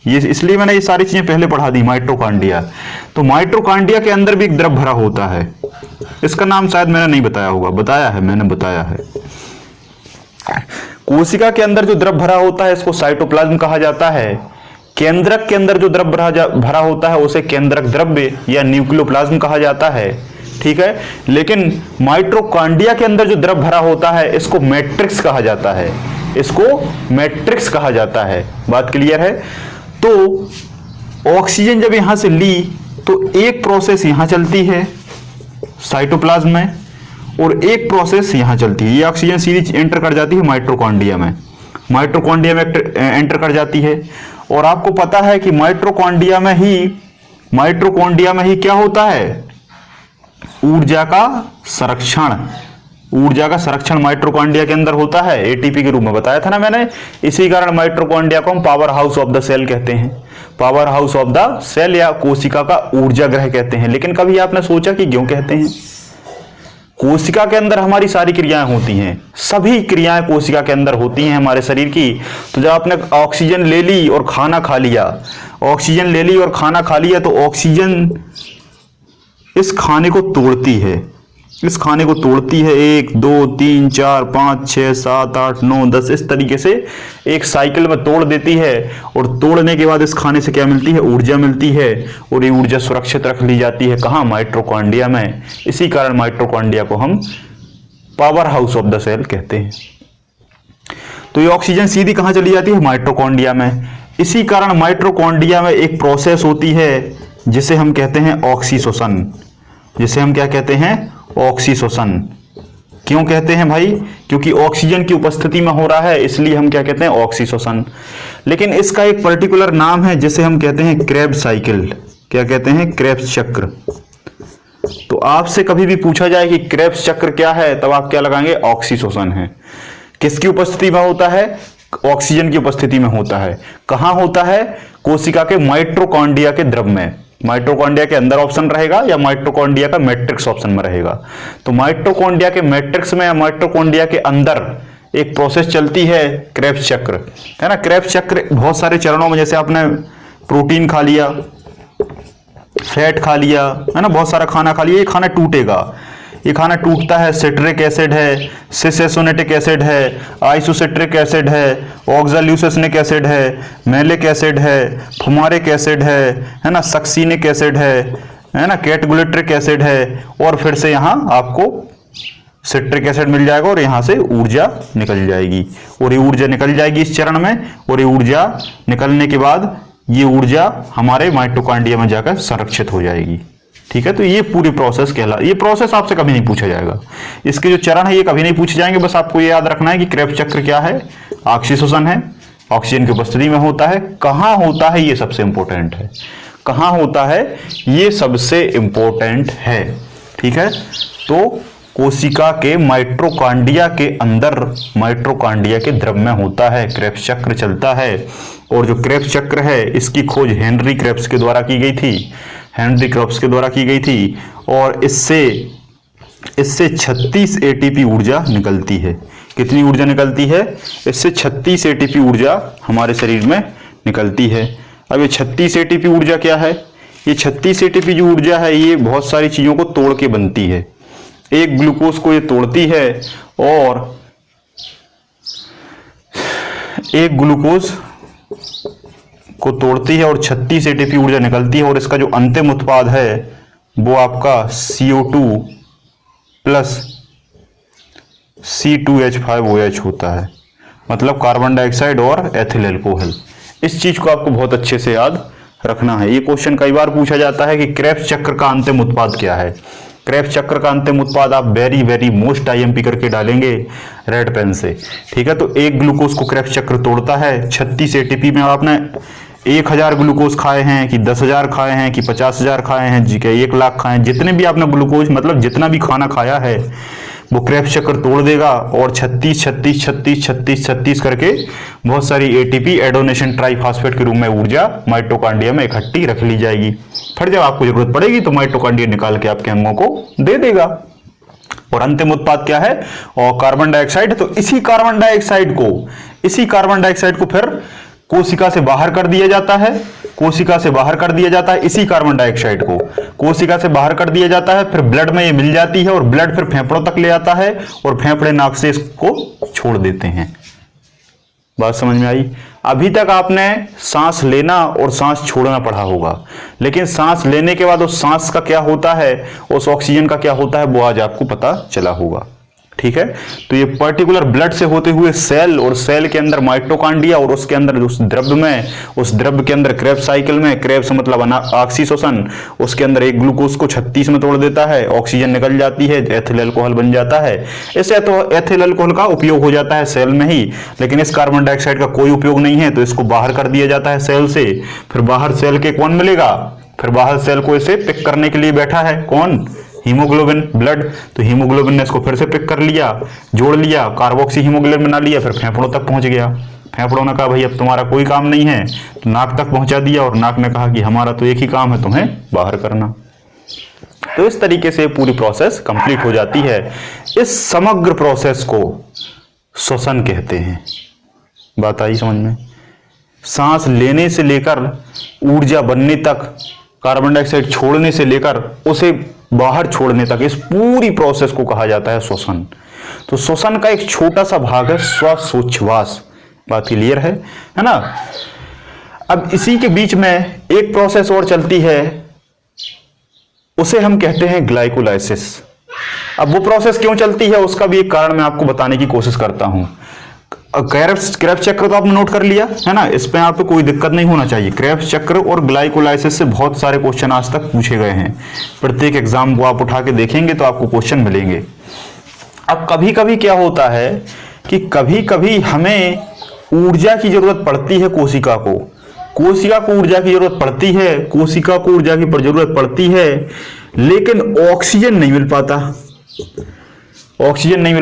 ये इसलिए मैंने ये सारी चीजें पहले पढ़ा दी, माइटोकॉन्ड्रिया। तो माइटोकॉन्ड्रिया के अंदर भी एक द्रव भरा होता है, इसका नाम शायद मैंने नहीं बताया होगा, बताया है, मैंने बताया है। कोशिका के अंदर जो द्रव भरा होता है इसको साइटोप्लाज्म कहा जाता है। केंद्रक के अंदर जो द्रव भरा होता है उसे केंद्रक द्रव्य या न्यूक्लियोप्लाज्म कहा जाता है, ठीक है। लेकिन माइटोकॉन्ड्रिया के अंदर जो द्रव भरा होता है इसको मैट्रिक्स कहा जाता है, इसको मैट्रिक्स कहा जाता है। बात क्लियर है? तो ऑक्सीजन जब यहां से ली तो एक प्रोसेस यहां चलती है साइटोप्लाज्म में, और एक प्रोसेस यहां चलती है। ये ऑक्सीजन सीधी एंटर कर जाती है माइटोकॉन्ड्रिया में, माइटोकॉन्ड्रिया में एंटर कर जाती है। और आपको पता है कि माइटोकॉन्ड्रिया में ही क्या होता है, ऊर्जा का संरक्षण, ऊर्जा का संरक्षण माइटोकॉन्ड्रिया के अंदर होता है, एटीपी के रूप में बताया था ना मैंने। इसी कारण माइटोकॉन्ड्रिया को हम power house of the cell कहते हैं, power house of the cell या कोशिका का ऊर्जा ग्रह कहते हैं। लेकिन कभी आपने सोचा कि क्यों कहते हैं? कोशिका के अंदर हमारी सारी क्रियाएं होती हैं, सभी क्रियाएं कोशिका के अंदर होती हैं हमारे शरीर की। तो जब आपने ऑक्सीजन ले ली और खाना खा लिया, ऑक्सीजन ले ली और खाना खा लिया, तो ऑक्सीजन इस खाने को तोड़ती है, इस खाने को तोड़ती है 1 2 3 4 5 6 7 8 9 10 इस तरीके से एक साइकिल में तोड़ देती है। और तोड़ने के बाद इस खाने से क्या मिलती है, ऊर्जा मिलती है, और ये ऊर्जा सुरक्षित रख ली जाती है कहाँ, माइटोकॉन्ड्रिया में। इसी कारण माइटोकॉन्ड्रिया को हम power house of the cell कहते हैं। तो ये ऑक्सीजन सीधी कहाँ चली जाती है, माइटोकॉन्ड्रिया में। इसी कारण माइटोकॉन्ड्रिया में एक प्रोसेस होती है जिसे हम कहते हैं ऑक्सीशोषण, जिसे हम क्या कहते हैं, ऑक्सीशोषण। क्यों कहते हैं भाई? क्योंकि ऑक्सीजन की उपस्थिति में हो रहा है, इसलिए हम क्या कहते हैं, ऑक्सीशोषण। लेकिन इसका एक पर्टिकुलर नाम है जिसे हम कहते हैं क्रेब्स साइकिल। क्या कहते हैं, क्रेब्स चक्र। तो आपसे कभी भी पूछा जाए कि क्रेब्स चक्र क्या है, तब आप क्या लगाएंगे, ऑक्सीशोषण है। किसकी उपस्थिति में होता है, ऑक्सीजन की उपस्थिति में होता है। कहां होता है, कोशिका के माइटोकॉन्ड्रिया के द्रव में। माइटोकॉन्ड्रिया के अंदर ऑप्शन रहेगा या माइटोकॉन्ड्रिया का मैट्रिक्स ऑप्शन में रहेगा। तो माइटोकॉन्ड्रिया के मैट्रिक्स में या माइटोकॉन्ड्रिया के अंदर एक प्रोसेस चलती है क्रेब्स चक्र, है ना। क्रेब्स चक्र बहुत सारे चरणों में, जैसे आपने प्रोटीन खा लिया, फैट खा लिया, है ना, बहुत सारा खाना खा लिया, ये खाना टूटेगा, ये खाना टूटता है, सिट्रिक एसिड है, सिसएसोनेटिक एसिड है, आइसोसिट्रिक एसिड है, ऑक्साल्यूसिनिक एसिड है, मैलिक एसिड है, फुमारिक एसिड है ना, सक्सीनिक एसिड है ना, कैटगुलेट्रिक एसिड है, और फिर से यहाँ आपको सिट्रिक एसिड मिल जाएगा और यहाँ से ऊर्जा निकल जाएगी, और ये ऊर्जा निकल जाएगी इस चरण में, और ये ऊर्जा निकलने के बाद ये ऊर्जा हमारे माइटोकॉन्ड्रिया में जाकर संरक्षित हो जाएगी। ठीक है, तो ये पूरी प्रोसेस ये प्रोसेस आपसे कभी नहीं पूछा जाएगा, इसके जो चरण है ये कभी नहीं पूछे जाएंगे। बस आपको ये याद रखना है कि क्रेब्स चक्र क्या है, ऑक्सीशोषण है, ऑक्सीजन की उपस्थिति में होता है, कहाँ होता है ये सबसे इंपॉर्टेंट है, कहाँ होता है ये सबसे इंपॉर्टेंट है। ठीक है, तो कोशिका के माइटोकॉन्ड्रिया के अंदर, माइटोकॉन्ड्रिया के द्रव में होता है, क्रेब्स चक्र चलता है। और जो क्रेब्स चक्र है इसकी खोज हेनरी क्रेब्स के द्वारा की गई थी, हेनरी क्रेब्स के द्वारा की गई थी, और इससे 36 एटीपी ऊर्जा निकलती है। कितनी ऊर्जा निकलती है? इससे 36 एटीपी ऊर्जा हमारे शरीर में निकलती है। अब ये 36 एटीपी ऊर्जा क्या है? ये 36 एटीपी जो ऊर्जा है ये बहुत सारी चीजों को तोड़ के बनती है। एक ग्लूकोज को ये तोड़ती है और एक ग्लूकोज को तोड़ती है और 36 एटीपी ऊर्जा निकलती है, और इसका जो अंतिम उत्पाद है वो आपका CO2 प्लस C2H5OH होता है, मतलब कार्बन डाइऑक्साइड और एथिल अल्कोहल। इस चीज को आपको बहुत अच्छे से याद रखना है। ये क्वेश्चन कई बार पूछा जाता है कि क्रेब्स चक्र का अंतिम उत्पाद क्या है। क्रेब्स चक्र का अंतिम उत्पाद आप वेरी वेरी मोस्ट IMP करके डालेंगे रेड पेन से। ठीक है, तो एक ग्लूकोज को क्रेब्स चक्र तोड़ता है 36 एटीपी में। आपने 1000 ग्लूकोज खाए हैं कि 10,000 खाए हैं कि 50,000 खाए हैं जी, के 1 लाख खाए हैं, जितने भी आपने ग्लूकोज मतलब जितना भी खाना खाया है वो क्रेब्स चक्र तोड़ देगा, और 36 करके बहुत सारी ATP एडोनेशन ट्राइफॉस्फेट के रूप में ऊर्जा माइटोकॉन्ड्रिया में इकट्ठी रख ली जाएगी। फिर जब आपको जरूरत पड़ेगी तो माइटोकॉन्ड्रिया निकाल के आपके अंगों को दे देगा। और अंतिम उत्पाद क्या है? और कार्बन डाइऑक्साइड। तो इसी कार्बन डाइऑक्साइड को फिर कोशिका से बाहर कर दिया जाता है, इसी कार्बन डाइऑक्साइड को कोशिका से बाहर कर दिया जाता है, फिर ब्लड में ये मिल जाती है और ब्लड फिर फेफड़ों तक ले आता है और फेफड़े नाक से इसको छोड़ देते हैं। बात समझ में आई? अभी तक आपने सांस लेना और सांस छोड़ना पढ़ा होगा, लेकिन सांस लेने के बाद उस सांस का क्या होता है, उस ऑक्सीजन का क्या होता है, वो आज आपको पता चला होगा। ठीक है, तो ये पर्टिकुलर ब्लड से होते हुए सेल, और सेल के अंदर माइटोकॉन्ड्रिया, और उसके अंदर उस द्रव्य के अंदर क्रेब्स साइकिल में, क्रेब्स मतलब ऑक्सीशोषण, उसके अंदर एक ग्लूकोज को 36 में तोड़ देता है, ऑक्सीजन निकल जाती है, एथिल अल्कोहल बन जाता है। इस एथिल अल्कोहल का उपयोग हो जाता है सेल में ही, लेकिन इस कार्बन डाइऑक्साइड का कोई उपयोग नहीं है, तो इसको बाहर कर दिया जाता है सेल से। फिर बाहर सेल के कौन मिलेगा? फिर बाहर सेल को इसे पिक करने के लिए बैठा है कौन? Haemoglobin, blood. तो हीमोग्लोबिन ने इसको फिर से पिक कर लिया, जोड़ लिया, कार्बोक्सी हीमोग्लोबिन बना लिया, फिर फेफड़ों तक पहुंच गया। फेफड़ों ने कहा भाई अब तुम्हारा कोई काम नहीं है, तो नाक तक पहुंचा दिया, और नाक ने कहा कि हमारा तो एक ही काम है, तुम्हें बाहर करना। तो इस तरीके से पूरी प्रोसेस कंप्लीट हो जाती है। इस समग्र प्रोसेस को श्वसन कहते हैं। बात आई समझ में? सांस लेने से लेकर ऊर्जा बनने तक, कार्बन डाइऑक्साइड छोड़ने से लेकर उसे बाहर छोड़ने तक, इस पूरी प्रोसेस को कहा जाता है श्वसन। तो श्वसन का एक छोटा सा भाग है श्वासोच्छ्वास। बात क्लियर है ना? अब इसी के बीच में एक प्रोसेस और चलती है, उसे हम कहते हैं ग्लाइकोलाइसिस। अब वो प्रोसेस क्यों चलती है उसका भी एक कारण मैं आपको बताने की कोशिश करता हूं। क्रेब्स चक्र तो आपने नोट कर लिया है ना, इस पे आपको कोई दिक्कत नहीं होना चाहिए। क्रेब्स चक्र और ग्लाइकोलाइसिस से बहुत सारे क्वेश्चन आज तक पूछे गए हैं, प्रत्येक एग्जाम को आप उठा के देखेंगे तो आपको क्वेश्चन मिलेंगे। अब कभी कभी क्या होता है कि कभी कभी हमें ऊर्जा की जरूरत पड़ती है, कोशिका को ऊर्जा की जरूरत पड़ती है, कोशिका को ऊर्जा की जरूरत पड़ती है, लेकिन ऑक्सीजन नहीं मिल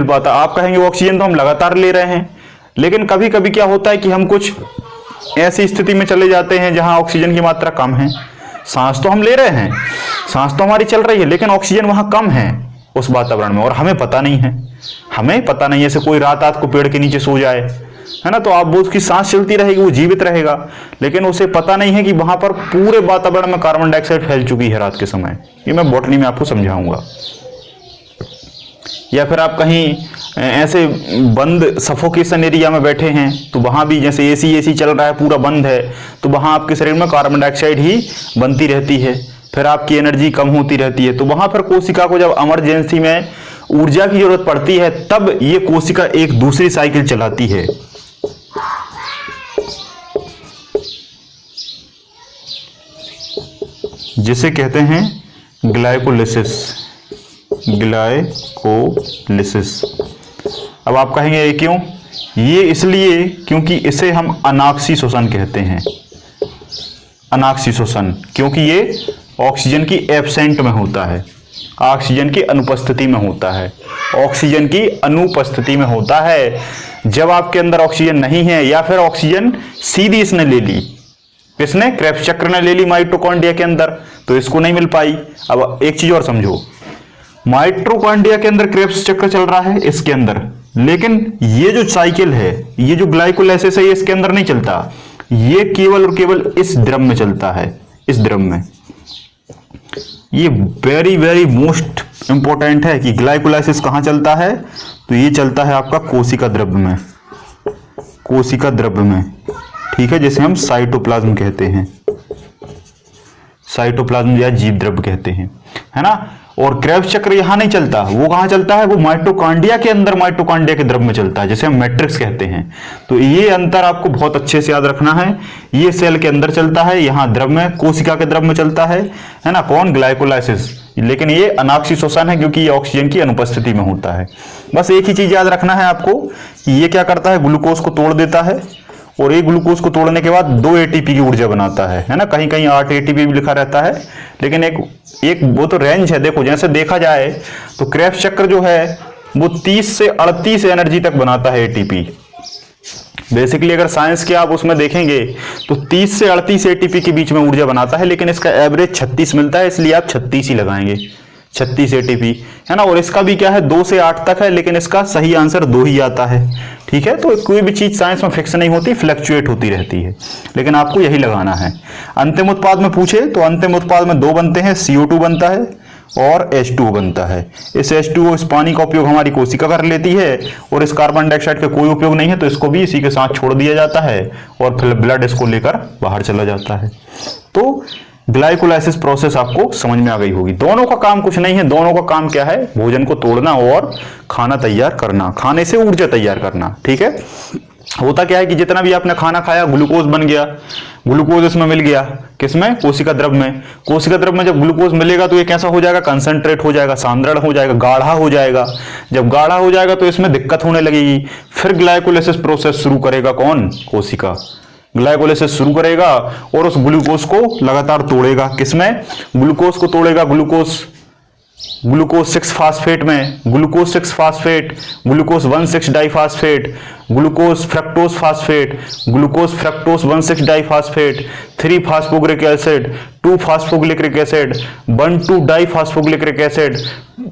पाता। आप कहेंगे ऑक्सीजन तो हम लगातार ले रहे हैं, लेकिन कभी कभी क्या होता है कि हम कुछ ऐसी स्थिति में चले जाते हैं जहां ऑक्सीजन की मात्रा कम है। सांस तो हम ले रहे हैं, सांस तो हमारी चल रही है, लेकिन ऑक्सीजन वहां कम है उस वातावरण में, और हमें पता नहीं है। हमें पता नहीं है, जैसे कोई रात को पेड़ के नीचे सो जाए, है ना, तो आप वो उसकी सांस चलती रहेगी, वो जीवित रहेगा, लेकिन उसे पता नहीं है कि वहां पर पूरे वातावरण में कार्बन डाइऑक्साइड फैल चुकी है रात के समय। ये मैं बॉटनी में आपको समझाऊंगा। या फिर आप कहीं ऐसे बंद सफोकेशन एरिया में बैठे हैं, तो वहां भी जैसे एसी चल रहा है, पूरा बंद है, तो वहां आपके शरीर में कार्बन डाइऑक्साइड ही बनती रहती है, फिर आपकी एनर्जी कम होती रहती है। तो वहां पर कोशिका को जब इमरजेंसी में ऊर्जा की जरूरत पड़ती है, तब ये कोशिका एक दूसरी साइकिल चलाती है, जिसे कहते हैं ग्लाइकोलिसिस। ग्लाइकोलिसिस। अब आप कहेंगे ये क्यों? ये इसलिए क्योंकि इसे हम अनाक्सी श्वसन कहते हैं। अनाक्सी श्वसन, क्योंकि ये ऑक्सीजन की एब्सेंट में होता है, ऑक्सीजन की अनुपस्थिति में होता है, ऑक्सीजन की अनुपस्थिति में होता है। जब आपके अंदर ऑक्सीजन नहीं है, या फिर ऑक्सीजन सीधी इसने ले ली, किसने? क्रेब्स चक्र ने ले ली माइटोकॉन्ड्रिया के अंदर, तो इसको नहीं मिल पाई। अब एक चीज और समझो, माइटोकॉन्ड्रिया के अंदर क्रेब्स चक्र चल रहा है इसके अंदर, लेकिन ये जो साइकिल है, ये जो ग्लाइकोलाइसिस है, ये इसके अंदर नहीं चलता, ये केवल और केवल इस द्रव में चलता है, इस द्रव में। ये वेरी वेरी मोस्ट इंपॉर्टेंट है कि ग्लाइकोलाइसिस कहां चलता है, तो ये चलता है आपका कोशिका द्रव्य में, कोशिका द्रव्य में, ठीक है, जिसे हम साइटोप्लाज्म कहते हैं, साइटोप्लाज्म या जीव द्रव्य कहते हैं, है ना। और क्रेब्स चक्र यहां नहीं चलता, वो कहां चलता है? वो माइटोकॉन्ड्रिया के अंदर, माइटोकॉन्ड्रिया के द्रव्य में चलता है, जिसे हम मैट्रिक्स कहते हैं। तो ये अंतर आपको बहुत अच्छे से याद रखना है। ये सेल के अंदर चलता है, यहां द्रव्य में, कोशिका के द्रव्य में चलता है ना, कौन? ग्लाइकोलाइसिस। लेकिन ये अनाक्सी श्वसन है, क्योंकि ये ऑक्सीजन की अनुपस्थिति में होता है। बस एक ही चीज याद रखना है आपको कि ये क्या करता है? ग्लूकोज को तोड़ देता है, और एक ग्लूकोज को तोड़ने के बाद 2 एटीपी की ऊर्जा बनाता है ना। कहीं कहीं 8 एटीपी भी लिखा रहता है, लेकिन एक वो तो रेंज है। देखो, जैसे देखा जाए तो क्रेब्स चक्र जो है वो 30 से 38 एनर्जी तक बनाता है एटीपी। बेसिकली अगर साइंस के आप उसमें देखेंगे तो 30 से 38 एटीपी के बीच में ऊर्जा बनाता है, लेकिन इसका एवरेज 36 मिलता है, इसलिए आप 36 ही लगाएंगे, 36 एटीपी, है ना। और इसका भी क्या है? 2 से 8 तक है, लेकिन इसका सही आंसर 2 ही आता है, ठीक है। तो कोई भी चीज साइंस में फिक्स नहीं होती, फ्लक्चुएट होती रहती है, लेकिन आपको यही लगाना है। अंतिम उत्पाद में पूछे तो अंतिम उत्पाद में 2 बनते हैं, CO2 बनता है और H2O बनता है। इस H2O, इस पानी का उपयोग हमारी कोशिका कर लेती है, और इस कार्बन डाइऑक्साइड का कोई उपयोग नहीं है, तो इसको भी इसी के साथ छोड़ दिया जाता है, और फिर ब्लड इसको लेकर बाहर चला जाता है। तो ग्लाइकोलाइसिस प्रोसेस आपको समझ में आ गई होगी। दोनों का काम कुछ नहीं है, दोनों का काम क्या है? भोजन को तोड़ना और खाना तैयार करना, खाने से ऊर्जा तैयार करना, ठीक है। होता क्या है कि जितना भी आपने खाना खाया, ग्लूकोज बन गया, ग्लूकोज इसमें मिल गया, किसमें? कोशिका द्रव्य में। कोशिका द्रव्य में जब ग्लूकोज मिलेगा तो ये कैसा हो जाएगा? कंसंट्रेट हो जाएगा, सांद्रण हो जाएगा, गाढ़ा हो जाएगा। जब गाढ़ा हो जाएगा तो इसमें दिक्कत होने लगेगी, फिर ग्लाइकोलाइसिस प्रोसेस शुरू करेगा, कौन? कोशिका। ग्लाइकोलाइसिस शुरू करेगा और उस ग्लूकोज को लगातार तोड़ेगा, किसमें? ग्लूकोज को तोड़ेगा, ग्लूकोज 6 फास्फेट में, glucose 6 phosphate, glucose 1,6 diphosphate, glucose fructose phosphate, glucose fructose 1,6 diphosphate, 3 phosphoglyceric acid, 2 phosphoglyceric acid, 1,2 diphosphoglyceric acid,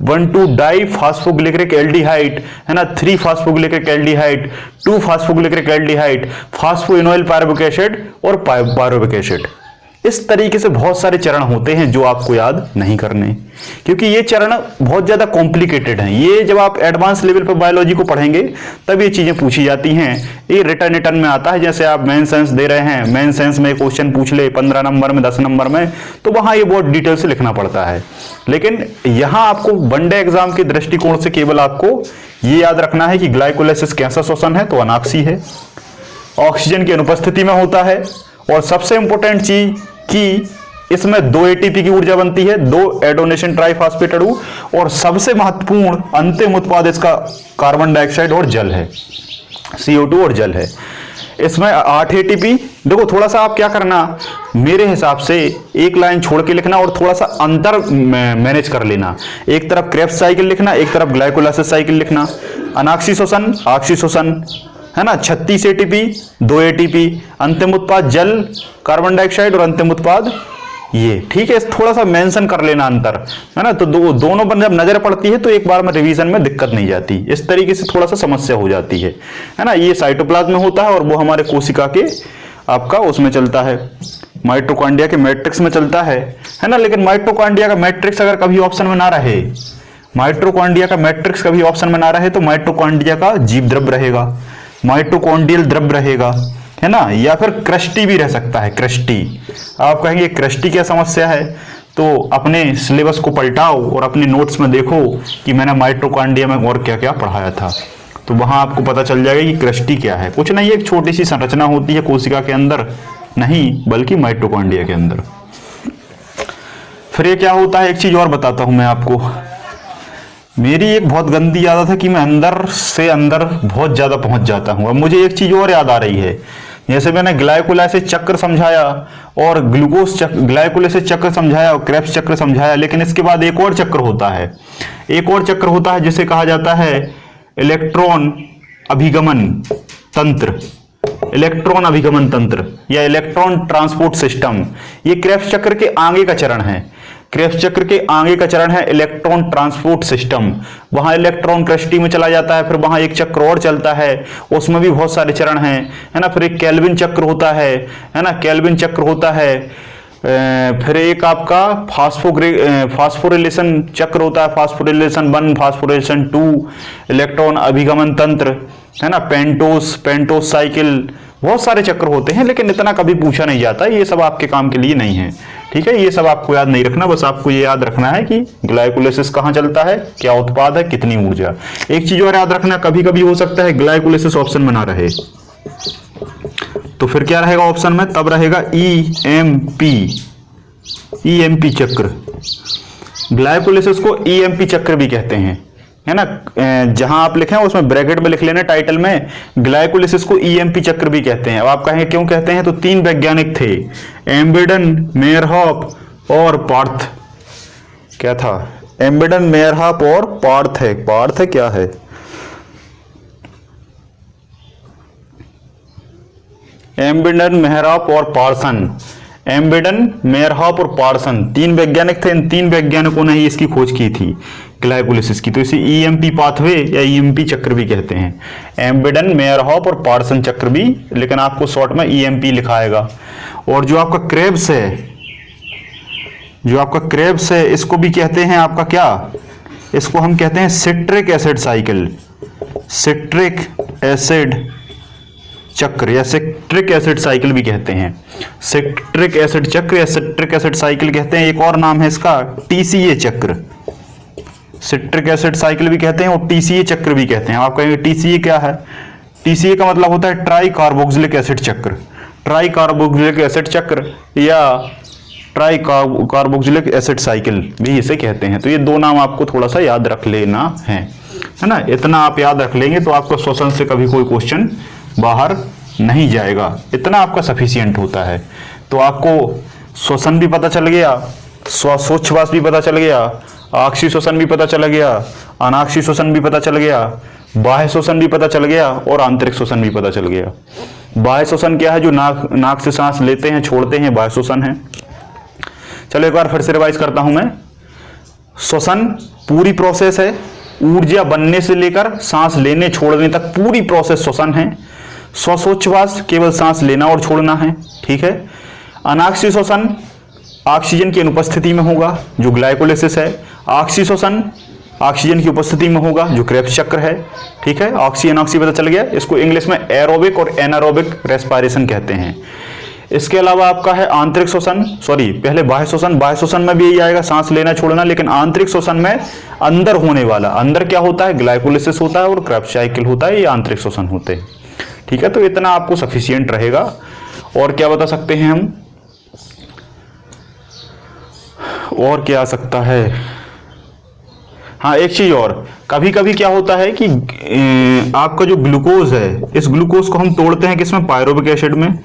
1,2 diphosphoglyceric aldehyde, है ना, 3 phosphoglyceric aldehyde, 2 phosphoglyceric aldehyde, phosphoenol pyruvic acid और पायरुविक एसिड। इस तरीके से बहुत सारे चरण होते हैं जो आपको याद नहीं करने, क्योंकि ये चरण बहुत ज्यादा कॉम्प्लिकेटेड हैं। ये जब आप एडवांस लेवल पर बायोलॉजी को पढ़ेंगे तब ये चीजें पूछी जाती हैं। ये रिटर्न में आता है, जैसे आप मेन साइंस दे रहे हैं, मेन साइंस में क्वेश्चन पूछ ले 15 नंबर में, 10 नंबर में, तो वहां ये बहुत डिटेल से लिखना पड़ता है। लेकिन यहां आपको वनडे एग्जाम के दृष्टिकोण से केवल आपको ये याद रखना है कि ग्लाइकोलाइसिस कैसा श्वसन है, तो अनाक्सी है, ऑक्सीजन की अनुपस्थिति में होता है, और सबसे इंपॉर्टेंट चीज कि इसमें 2 एटीपी की ऊर्जा बनती है, 2 एडोनेशन ट्राइफॉस्फेट अणु, और सबसे महत्वपूर्ण अंतिम उत्पाद इसका कार्बन डाइऑक्साइड और जल है, CO2 और जल है। इसमें 8 एटीपी। देखो, थोड़ा सा आप क्या करना, मेरे हिसाब से एक लाइन छोड़ के लिखना और थोड़ा सा अंतर मैनेज कर लेना। एक तरफ क्रेब्स साइकिल लिखना, एक तरफ ग्लाइकोलाइसिस साइकिल लिखना। अनाक्सी श्वसन, आक्सी श्वसन, है ना, 36 एटीपी, 2 एटीपी, अंतिम उत्पाद जल, कार्बन डाइऑक्साइड, और अंतिम उत्पाद ये, ठीक है, थोड़ा सा मेंशन कर लेना अंतर, है ना। तो दोनों पर जब नजर पड़ती है तो एक बार में रिवीजन में दिक्कत नहीं जाती, इस तरीके से थोड़ा सा समस्या हो जाती है ना। ये साइटोप्लाज्म में होता है और वो हमारे कोशिका के आपका उसमें चलता है, माइटोकॉन्ड्रिया के मैट्रिक्स में चलता है ना। लेकिन माइटोकॉन्ड्रिया का मैट्रिक्स अगर कभी ऑप्शन में ना रहे, माइटोकॉन्ड्रिया का मैट्रिक्स कभी ऑप्शन में ना रहे तो माइटोकॉन्ड्रिया का जीव द्रव्य रहेगा, माइटोकॉन्ड्रियल द्रव्य रहेगा, है ना। या फिर क्रस्टी भी रह सकता है, क्रस्टी। आप कहेंगे क्रस्टी क्या समस्या है, तो अपने सिलेबस को पलटाओ और अपने नोट्स में देखो कि मैंने माइटोकॉन्ड्रिया में और क्या क्या पढ़ाया था, तो वहां आपको पता चल जाएगा कि क्रस्टी क्या है। कुछ नहीं, एक छोटी सी संरचना होती है कोशिका के अंदर, नहीं बल्कि माइटोकॉन्ड्रिया के अंदर। फिर ये क्या होता है, एक चीज और बताता हूं मैं आपको। मेरी एक बहुत गंदी आदत है कि मैं अंदर से अंदर बहुत ज्यादा पहुंच जाता हूं। अब मुझे एक चीज और याद आ रही है, जैसे मैंने ग्लाइकोलाइसिस चक्र समझाया और ग्लाइकोलाइसिस चक्र समझाया और क्रेब्स चक्र समझाया, लेकिन इसके बाद एक और चक्र होता है, एक और चक्र होता है जिसे कहा जाता है इलेक्ट्रॉन अभिगमन तंत्र, इलेक्ट्रॉन अभिगमन तंत्र या इलेक्ट्रॉन ट्रांसपोर्ट सिस्टम। ये क्रेब्स चक्र के आगे का चरण है, क्रेब्स चक्र के आगे का चरण है इलेक्ट्रॉन ट्रांसपोर्ट सिस्टम। वहां इलेक्ट्रॉन क्रस्टी में चला जाता है, फिर वहां एक चक्र और चलता है, उसमें भी बहुत सारे चरण हैं, है ना। फिर एक केल्विन चक्र होता है ना, केल्विन चक्र होता है। फिर एक आपका फास्फोरिलेशन चक्र होता है, फास्फोरिलेशन 1, फास्फोरिलेशन 2, इलेक्ट्रॉन अभिगमन तंत्र, है ना, पेंटोस साइकिल, बहुत सारे चक्र होते हैं, लेकिन इतना कभी पूछा नहीं जाता, ये सब आपके काम के लिए नहीं है, ठीक है। ये सब आपको याद नहीं रखना, बस आपको ये याद रखना है कि ग्लाइकोलाइसिस कहाँ चलता है, क्या उत्पाद है, कितनी ऊर्जा। एक चीज और याद रखना, कभी कभी हो सकता है ग्लाइकोलाइसिस ऑप्शन में ना रहे, तो फिर क्या रहेगा ऑप्शन में, तब रहेगा ईएमपी चक्र। ग्लाइकोलाइसिस को ईएमपी चक्र भी कहते हैं, है ना। जहां आप लिखें उसमें ब्रैकेट में लिख लेना टाइटल में, ग्लाइकोलाइसिस को ईएमपी चक्र भी कहते हैं। अब आप कहेंगे क्यों कहते हैं, तो 3 वैज्ञानिक थे, एम्बेडन, मेयरहॉफ और पार्थ। क्या था, एम्बेडन, मेयरहॉफ और पार्थ है, पार्थ है क्या है, एम्बेडन, मेयरहॉफ और पार्सन, एम्बेडन, मेयरहॉफ और पार्सन 3 वैज्ञानिक थे। इन 3 वैज्ञानिकों ने ही इसकी खोज की थी ग्लाइकोलाइसिस की, तो इसे ईएमपी पाथवे या ईएमपी चक्र भी कहते हैं, एम्बेडन, मेयरहॉफ और पार्सन चक्र भी, लेकिन आपको शॉर्ट में ईएमपी लिखाएगा। और जो आपका क्रेब्स है, इसको भी कहते हैं आपका क्या, इसको हम कहते हैं citric acid cycle, citric acid चक्र या सिट्रिक एसिड साइकिल भी कहते हैं, सिट्रिक एसिड चक्र या सिट्रिक एसिड साइकिल कहते हैं। एक और नाम है इसका टीसीए चक्र, सिट्रिक एसिड साइकिल भी कहते हैं और टीसीए चक्र भी कहते हैं। आप कहेंगे टीसीए क्या है, टीसीए का मतलब होता है ट्राई कार्बोक्सिलिक एसिड चक्र, ट्राई कार्बोक्सिलिक एसिड चक्र या ट्राई कार्बोक्सिलिक एसिड साइकिल भी इसे कहते हैं। तो ये 2 नाम आपको थोड़ा सा याद रख लेना है ना। इतना आप याद रख लेंगे तो आपको श्वसन से कभी कोई क्वेश्चन बाहर नहीं जाएगा, इतना आपका सफिशिएंट होता है। तो आपको श्वसन भी पता चल गया, श्वास भी पता चल गया, आक्षी श्वसन भी पता चल गया, अनाक्षी श्वसन भी पता चल गया, बाह्य श्वसन भी पता चल गया और आंतरिक श्वसन भी पता चल गया। बाह्य श्वसन क्या है, जो नाक से सांस लेते हैं छोड़ते हैं, बाह्य श्वसन है। चलो एक बार फिर से रिवाइज करता हूं मैं। श्वसन पूरी प्रोसेस है, ऊर्जा बनने से लेकर सांस लेने छोड़ने तक पूरी प्रोसेस श्वसन है। श्वासोच्छ्वास केवल सांस लेना और छोड़ना है, ठीक है। अनाक्षी श्वसन ऑक्सीजन की अनुपस्थिति में होगा, जो ग्लाइकोलाइसिस है। आक्षी श्वसन ऑक्सीजन की उपस्थिति में होगा, जो क्रेब्स चक्र है, ठीक है। ऑक्सीजन पता चल गया। इसको इंग्लिश में एरोबिक और एनारोबिक रेस्पिरेशन कहते हैं। इसके अलावा आपका है आंतरिक श्वसन, पहले बाह्य श्वसन, बाह्य श्वसन में भी यही आएगा, सांस लेना छोड़ना, लेकिन आंतरिक श्वसन में अंदर होने वाला, अंदर क्या होता है, ग्लाइकोलाइसिस होता है और क्रेब्स साइकिल होता है, ये आंतरिक श्वसन होते हैं, ठीक है। तो इतना आपको सफिशिएंट रहेगा। और क्या बता सकते हैं हम, और क्या आ सकता है, हाँ एक चीज और, कभी कभी क्या होता है कि आपका जो ग्लूकोज है, इस ग्लूकोज को हम तोड़ते हैं किसमें, पायरोबिक एसिड में।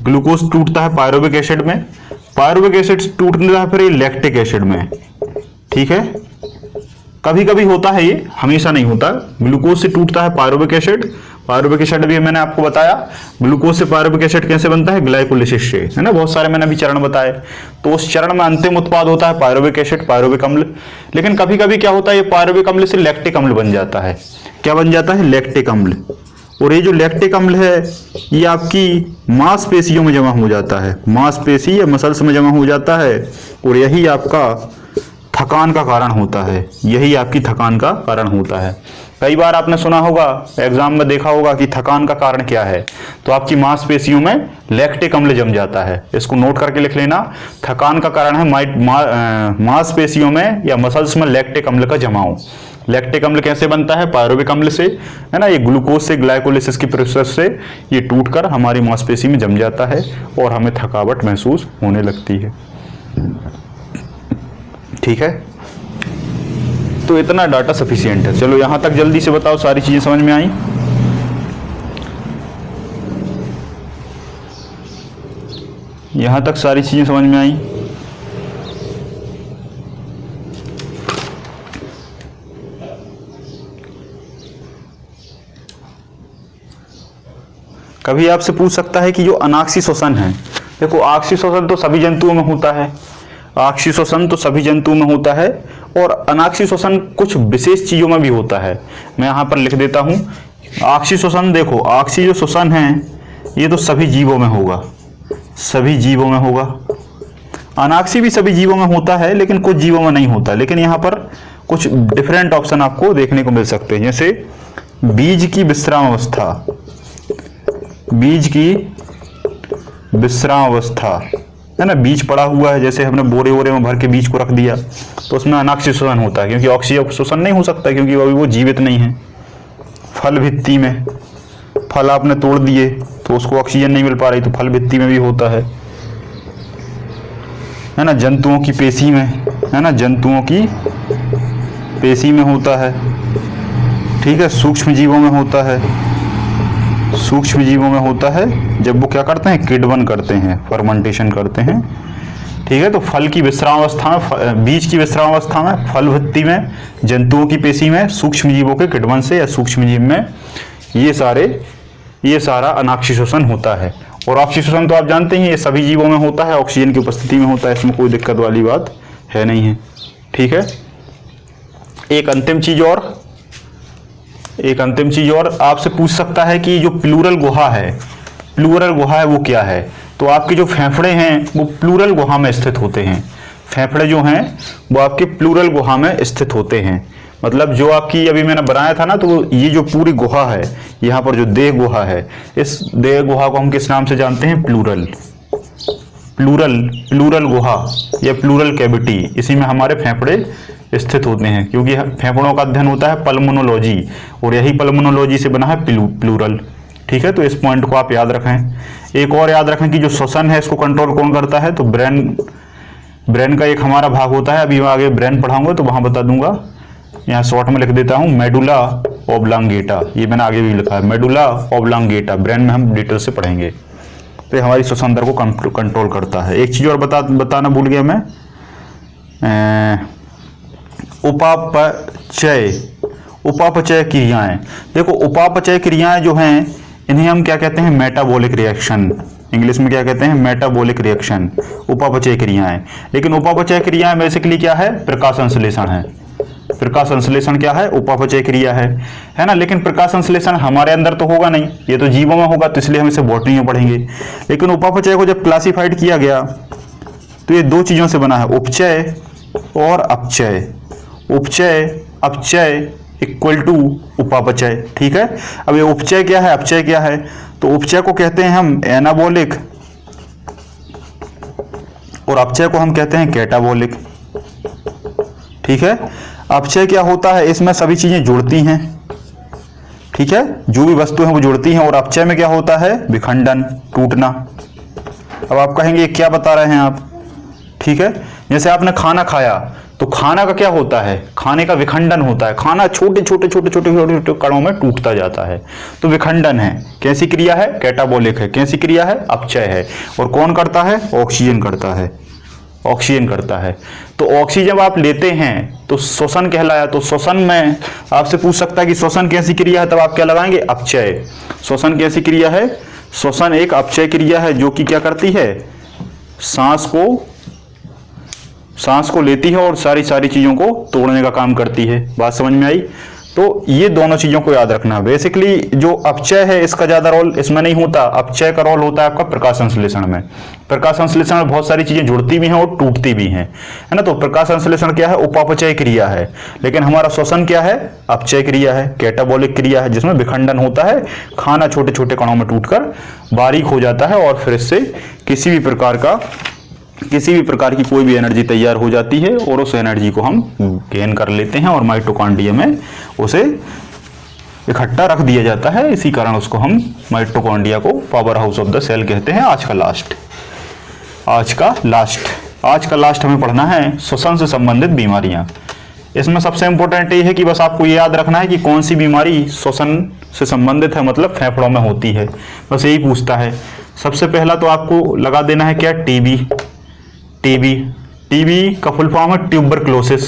ग्लूकोज टूटता है पायरोबिक एसिड में, पायरोबिक एसिड टूटता है फिर ये लैक्टिक एसिड में, ठीक है। कभी कभी होता है, ये हमेशा नहीं होता। ग्लूकोज से टूटता है पायरोबिक एसिड, पायरुविक एसिड भी मैंने आपको बताया, ग्लूकोज से पायरुविक एसिड कैसे बनता है, ग्लाइकोलिसिस से, है ना। बहुत सारे मैंने अभी चरण बताए। तो उस चरण में अंतिम उत्पाद होता है पायरुविक एसिड, पायरुविक अम्ल। लेकिन कभी कभी क्या होता है, ये पायरुविक अम्ल से लैक्टिक अम्ल बन जाता है। क्या बन जाता है, लैक्टिक अम्ल। और ये जो लैक्टिक अम्ल है ये आपकी मांसपेशियों में जमा हो जाता है, मांसपेशी या मसल्स में जमा हो जाता है, और यही आपका थकान का कारण होता है, यही आपकी थकान का कारण होता है। कई बार आपने सुना होगा, एग्जाम में देखा होगा कि थकान का कारण क्या है, तो आपकी मांसपेशियों में लैक्टिक अम्ल जम जाता है। इसको नोट करके लिख लेना, थकान का कारण है मांसपेशियों में या मसल्स में लैक्टिक अम्ल का जमाव। लैक्टिक अम्ल कैसे बनता है, पायरुविक अम्ल से, है ना। ये ग्लूकोज से ग्लाइकोलिसिस की प्रोसेस से ये टूटकर हमारी मांसपेशी में जम जाता है और हमें थकावट महसूस होने लगती है। ठीक है, तो इतना डाटा सफिशिएंट है। चलो यहां तक जल्दी से बताओ, सारी चीजें समझ में आई। यहां तक सारी चीजें समझ में आई। कभी आपसे पूछ सकता है कि जो अनाक्षी श्वसन है, देखो आक्षी श्वसन तो सभी जंतुओं में होता है, आक्षी श्वसन तो सभी जंतुओं में होता है, और अनाक्षी श्वसन कुछ विशेष चीजों में भी होता है। मैं यहां पर लिख देता हूं, आक्षी श्वसन, देखो आक्षी जो श्वसन है ये तो सभी जीवों में होगा, सभी जीवों में होगा। अनाक्षी भी सभी जीवों में होता है लेकिन कुछ जीवों में नहीं होता। लेकिन यहाँ पर कुछ डिफरेंट ऑप्शन आपको देखने को मिल सकते हैं, जैसे बीज की विश्राम अवस्था, बीज की विश्राम अवस्था, है ना। बीज पड़ा हुआ है, जैसे हमने बोरे वोरे में भर के बीज को रख दिया, तो उसमें अनाक्षी श्वसन होता है, क्योंकि ऑक्सीजन श्वसन नहीं हो सकता, क्योंकि अभी वो जीवित नहीं है। फल भित्ति में, फल आपने तोड़ दिए तो उसको ऑक्सीजन नहीं मिल पा रही, तो फल भित्ति में भी होता है ना। जंतुओं की पेशी में, है ना, जंतुओं की पेशी में होता है। ठीक है, सूक्ष्म जीवों में होता है, सूक्ष्म जीवों में होता है जब वो क्या करते हैं, किण्वन करते हैं, फर्मेंटेशन करते हैं। ठीक है, तो फल की विश्राम अवस्था में, बीज की विश्राम अवस्था में, फल भित्ति में, जंतुओं की पेशी में, सूक्ष्म जीवों के किण्वन से या सूक्ष्म जीव में, ये सारा अनाक्षी श्वसन होता है। और ऑक्सी श्वसन तो आप जानते ही, ये सभी जीवों में होता है, ऑक्सीजन की उपस्थिति में होता है, इसमें कोई दिक्कत वाली बात है नहीं है। ठीक है, एक अंतिम चीज और आपसे पूछ सकता है कि जो प्लूरल गुहा है, वो क्या है। तो आपके जो फेफड़े हैं वो प्लूरल गुहा में स्थित होते हैं, फेफड़े जो हैं वो आपके प्लूरल गुहा में स्थित होते हैं। मतलब जो आपकी अभी मैंने बनाया था ना, तो ये जो पूरी गुहा है, यहाँ पर जो देह गुहा है, इस देह गुहा को हम किस नाम से जानते हैं, प्लूरल गुहा या प्लूरल कैविटी। इसी में हमारे फेफड़े स्थित होते हैं, क्योंकि फेफड़ों का अध्ययन होता है पल्मोनोलॉजी, और यही पल्मोनोलॉजी से बना है प्लूरल। ठीक है, तो इस पॉइंट को आप याद रखें। एक और याद रखें कि जो श्वसन है इसको कंट्रोल कौन करता है, तो ब्रेन का एक हमारा भाग होता है। अभी आगे ब्रेन पढ़ाऊंगा तो वहां बता दूंगा, यहाँ शॉर्ट में लिख देता हूँ, मेडुला ऑब्लांगेटा। ये मैंने आगे भी लिखा है, मेडुला ऑब्लांगेटा, ब्रेन में हम डिटेल से पढ़ेंगे। तो ये हमारी श्वसन तंत्र को कंट्रोल करता है। एक चीज और बताना भूल गया मैं, उपापचय क्रियाएं। देखो उपापचय क्रियाएं जो हैं, इन्हें हम क्या कहते हैं, मेटाबॉलिक रिएक्शन। इंग्लिश में क्या कहते हैं, मेटाबॉलिक रिएक्शन, उपापचय क्रियाएं। लेकिन उपापचय क्रियाएं बेसिकली क्या है, प्रकाश संश्लेषण है। प्रकाश संश्लेषण क्या है, उपापचय क्रिया है ना। लेकिन प्रकाश संश्लेषण हमारे अंदर तो होगा नहीं, ये तो जीवों में होगा, तो इसलिए हम इसे बॉटनी में पढ़ेंगे। लेकिन उपापचय को जब क्लासिफाइड किया गया तो ये दो चीजों से बना है, उपचय और अपचय। उपचय अपचय इक्वल टू उपापचय। ठीक है, अब ये उपचय क्या है, अपचय क्या है, तो उपचय को कहते हैं हम एनाबॉलिक और अपचय को हम कहते हैं कैटाबॉलिक। ठीक है, अपचय क्या होता है, इसमें सभी चीजें जुड़ती हैं। ठीक है, जो भी वस्तु है वो जुड़ती हैं। और अपचय में क्या होता है, विखंडन, टूटना। अब आप कहेंगे क्या बता रहे हैं आप। ठीक है, जैसे आपने खाना खाया तो खाना का क्या होता है, खाने का विखंडन होता है। खाना छोटे छोटे कणों में टूटता जाता है, तो विखंडन है। कैसी क्रिया है, कैटाबॉलिक है। कैसी क्रिया है, अपचय है। और कौन करता है, ऑक्सीजन करता है। ऑक्सीजन करता है। तो ऑक्सीजन जब आप लेते हैं तो श्वसन कहलाया। तो श्वसन में आपसे पूछ सकता है कि श्वसन कैसी क्रिया है, तब आप क्या लगाएंगे, अपचय। श्वसन कैसी क्रिया है, श्वसन एक अपचय क्रिया है जो कि क्या करती है, सांस को लेती है और सारी चीजों को तोड़ने का काम करती है। बात समझ में आई। तो ये दोनों चीजों को याद रखना। बेसिकली जो अपचय है इसका ज्यादा रोल इसमें नहीं होता, अपचय का रोल होता है आपका प्रकाश संश्लेषण में। प्रकाश संश्लेषण में बहुत सारी चीजें जुड़ती भी हैं और टूटती भी हैं, है ना। तो प्रकाश संश्लेषण क्या है, उपापचय क्रिया है, लेकिन हमारा श्वसन क्या है, अपचय क्रिया है, कैटाबॉलिक क्रिया है, जिसमें विखंडन होता है, खाना छोटे छोटे कणों में टूटकर बारीक हो जाता है और फिर इससे किसी भी प्रकार की कोई भी एनर्जी तैयार हो जाती है और उस एनर्जी को हम गेन कर लेते हैं और माइटोकॉन्ड्रिया में उसे इकट्ठा रख दिया जाता है। इसी कारण उसको हम माइटोकॉन्ड्रिया को power house of the cell कहते हैं। आज का लास्ट हमें पढ़ना है श्वसन से संबंधित बीमारियां। इसमें सबसे इंपॉर्टेंट ये है कि बस आपको ये याद रखना है कि कौन सी बीमारी श्वसन से संबंधित है, मतलब फेफड़ों में होती है, बस यही पूछता है। सबसे पहला तो आपको लगा देना है क्या, टीबी का फुल फॉर्म है ट्यूबरक्लोसिस।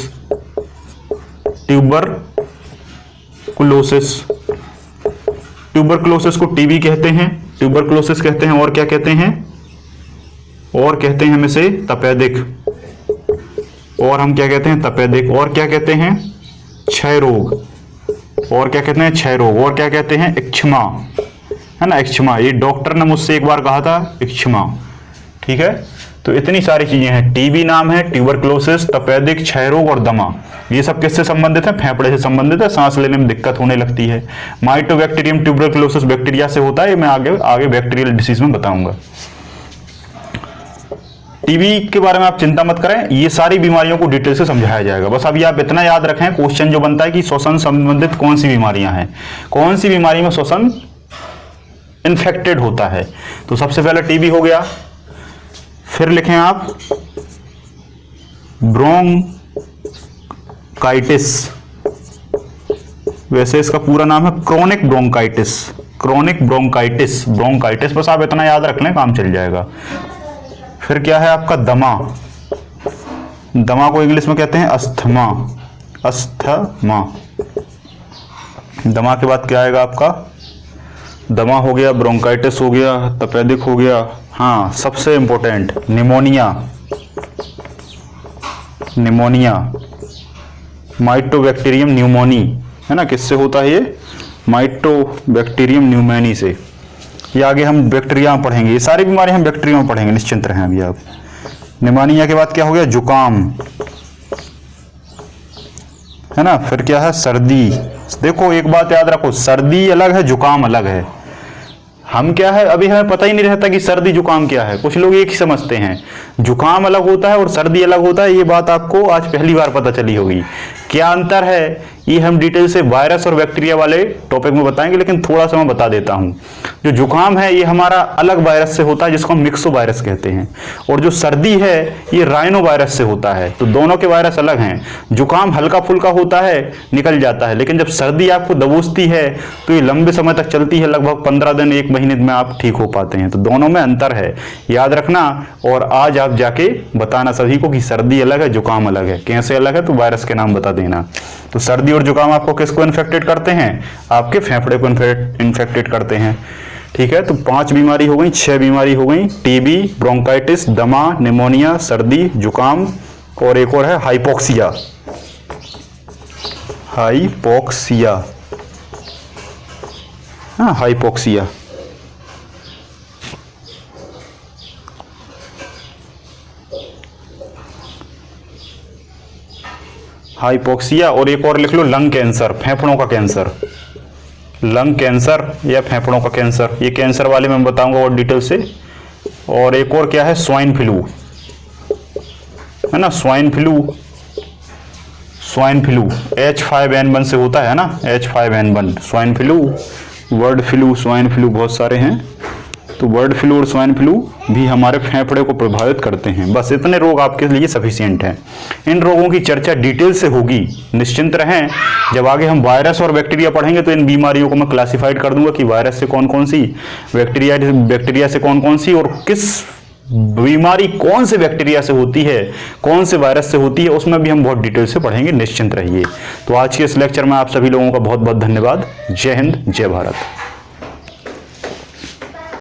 ट्यूबरक्लोसिस को टीबी कहते हैं, ट्यूबरक्लोसिस कहते हैं, और क्या कहते हैं, हम इसे तपेदिक, और हम क्या कहते हैं, तपेदिक, और क्या कहते हैं, क्षय रोग, और क्या कहते हैं, और क्या कहते हैं, इक्ष्मा, है ना, इक्ष्मा। ये डॉक्टर ने मुझसे एक बार कहा था, इक्ष्मा। ठीक है, तो इतनी सारी चीजें हैं। टीबी नाम है, ट्यूबरक्लोसिस, तपेदिक, क्षय रोग और दमा, ये सब किससे संबंधित है, फेफड़े से संबंधित है, सांस लेने में दिक्कत होने लगती है। माइटोबैक्टीरियम ट्यूबरक्लोसिस बैक्टीरिया से होता है, मैं आगे बैक्टीरियल डिसीज में बताऊंगा। टीबी के बारे में आप चिंता मत करें, ये सारी बीमारियों को डिटेल से समझाया जाएगा। बस अभी आप इतना याद रखें, क्वेश्चन जो बनता है कि श्वसन संबंधित कौन सी बीमारियां हैं, कौन सी बीमारी में श्वसन इन्फेक्टेड होता है। तो सबसे पहले टीबी हो गया, फिर लिखें आप ब्रोंकाइटिस, वैसे इसका पूरा नाम है क्रोनिक ब्रोंकाइटिस, बस आप इतना याद रख लें, काम चल जाएगा। फिर क्या है आपका दमा को इंग्लिश में कहते हैं अस्थमा। दमा के बाद क्या आएगा आपका, दमा हो गया, ब्रोंकाइटिस हो गया, तपेदिक हो गया, हाँ सबसे इंपॉर्टेंट निमोनिया, माइटोबैक्टीरियम न्यूमोनी, है ना, किससे होता है ये, माइटोबैक्टीरियम न्यूमोनी से। ये आगे हम बैक्टीरिया में पढ़ेंगे, ये सारी बीमारी हम बैक्टीरिया में पढ़ेंगे, निश्चिंत रहें अभी आप। निमोनिया के बाद क्या हो गया, जुकाम, है ना। फिर क्या है, सर्दी। देखो एक बात याद रखो, सर्दी अलग है, जुकाम अलग है। हम क्या है, अभी हमें पता ही नहीं रहता कि सर्दी जुकाम क्या है, कुछ लोग एक ही समझते हैं, जुकाम अलग होता है और सर्दी अलग होता है। ये बात आपको आज पहली बार पता चली होगी। क्या अंतर है ये हम डिटेल से वायरस और बैक्टीरिया वाले टॉपिक में बताएंगे, लेकिन थोड़ा सा मैं बता देता हूं। जो जुकाम है ये हमारा अलग वायरस से होता है जिसको हम मिक्सो वायरस कहते हैं, और जो सर्दी है ये राइनो वायरस से होता है। तो दोनों के वायरस अलग हैं। जुकाम हल्का फुल्का होता है, निकल जाता है, लेकिन जब सर्दी आपको दबोचती है तो ये लंबे समय तक चलती है, लगभग 15 दिन 1 महीने में आप ठीक हो पाते हैं। तो दोनों में अंतर है, याद रखना। और आज आप जाके बताना सभी को कि सर्दी अलग है, जुकाम अलग है। कैसे अलग है, तो वायरस के नाम बता देना। तो सर्दी और जुकाम आपको किसको इन्फेक्टेड करते हैं, आपके फेफड़े को इन्फेक्टेड करते हैं। ठीक है, तो 5 बीमारी हो गई, 6 बीमारी हो गई, टीबी, ब्रोंकाइटिस, दमा, निमोनिया, सर्दी, जुकाम, और एक और है हाइपोक्सिया। हाँ, हाइपोक्सिया। हाइपोक्सिया, और एक और लिख लो लंग कैंसर, फेफड़ों का कैंसर, लंग कैंसर या फेफड़ों का कैंसर। ये कैंसर वाले मैं बताऊंगा और डिटेल से। और एक और क्या है, स्वाइन फ्लू, है ना, स्वाइन फ्लू H5N1 से होता है ना, H5N1 swine flu, bird flu, swine flu बहुत सारे हैं। तो बर्ड फ्लू और स्वाइन फ्लू भी हमारे फेफड़े को प्रभावित करते हैं। बस इतने रोग आपके लिए सफिशिएंट हैं। इन रोगों की चर्चा डिटेल से होगी, निश्चिंत रहें। जब आगे हम वायरस और बैक्टीरिया पढ़ेंगे तो इन बीमारियों को मैं क्लासिफाइड कर दूंगा कि वायरस से कौन कौन सी, बैक्टीरिया से कौन कौन सी, और किस बीमारी कौन से बैक्टीरिया से होती है, कौन से वायरस से होती है, उसमें भी हम बहुत डिटेल से पढ़ेंगे, निश्चिंत रहिए। तो आज के इस लेक्चर में आप सभी लोगों का बहुत बहुत धन्यवाद। जय हिंद, जय भारत।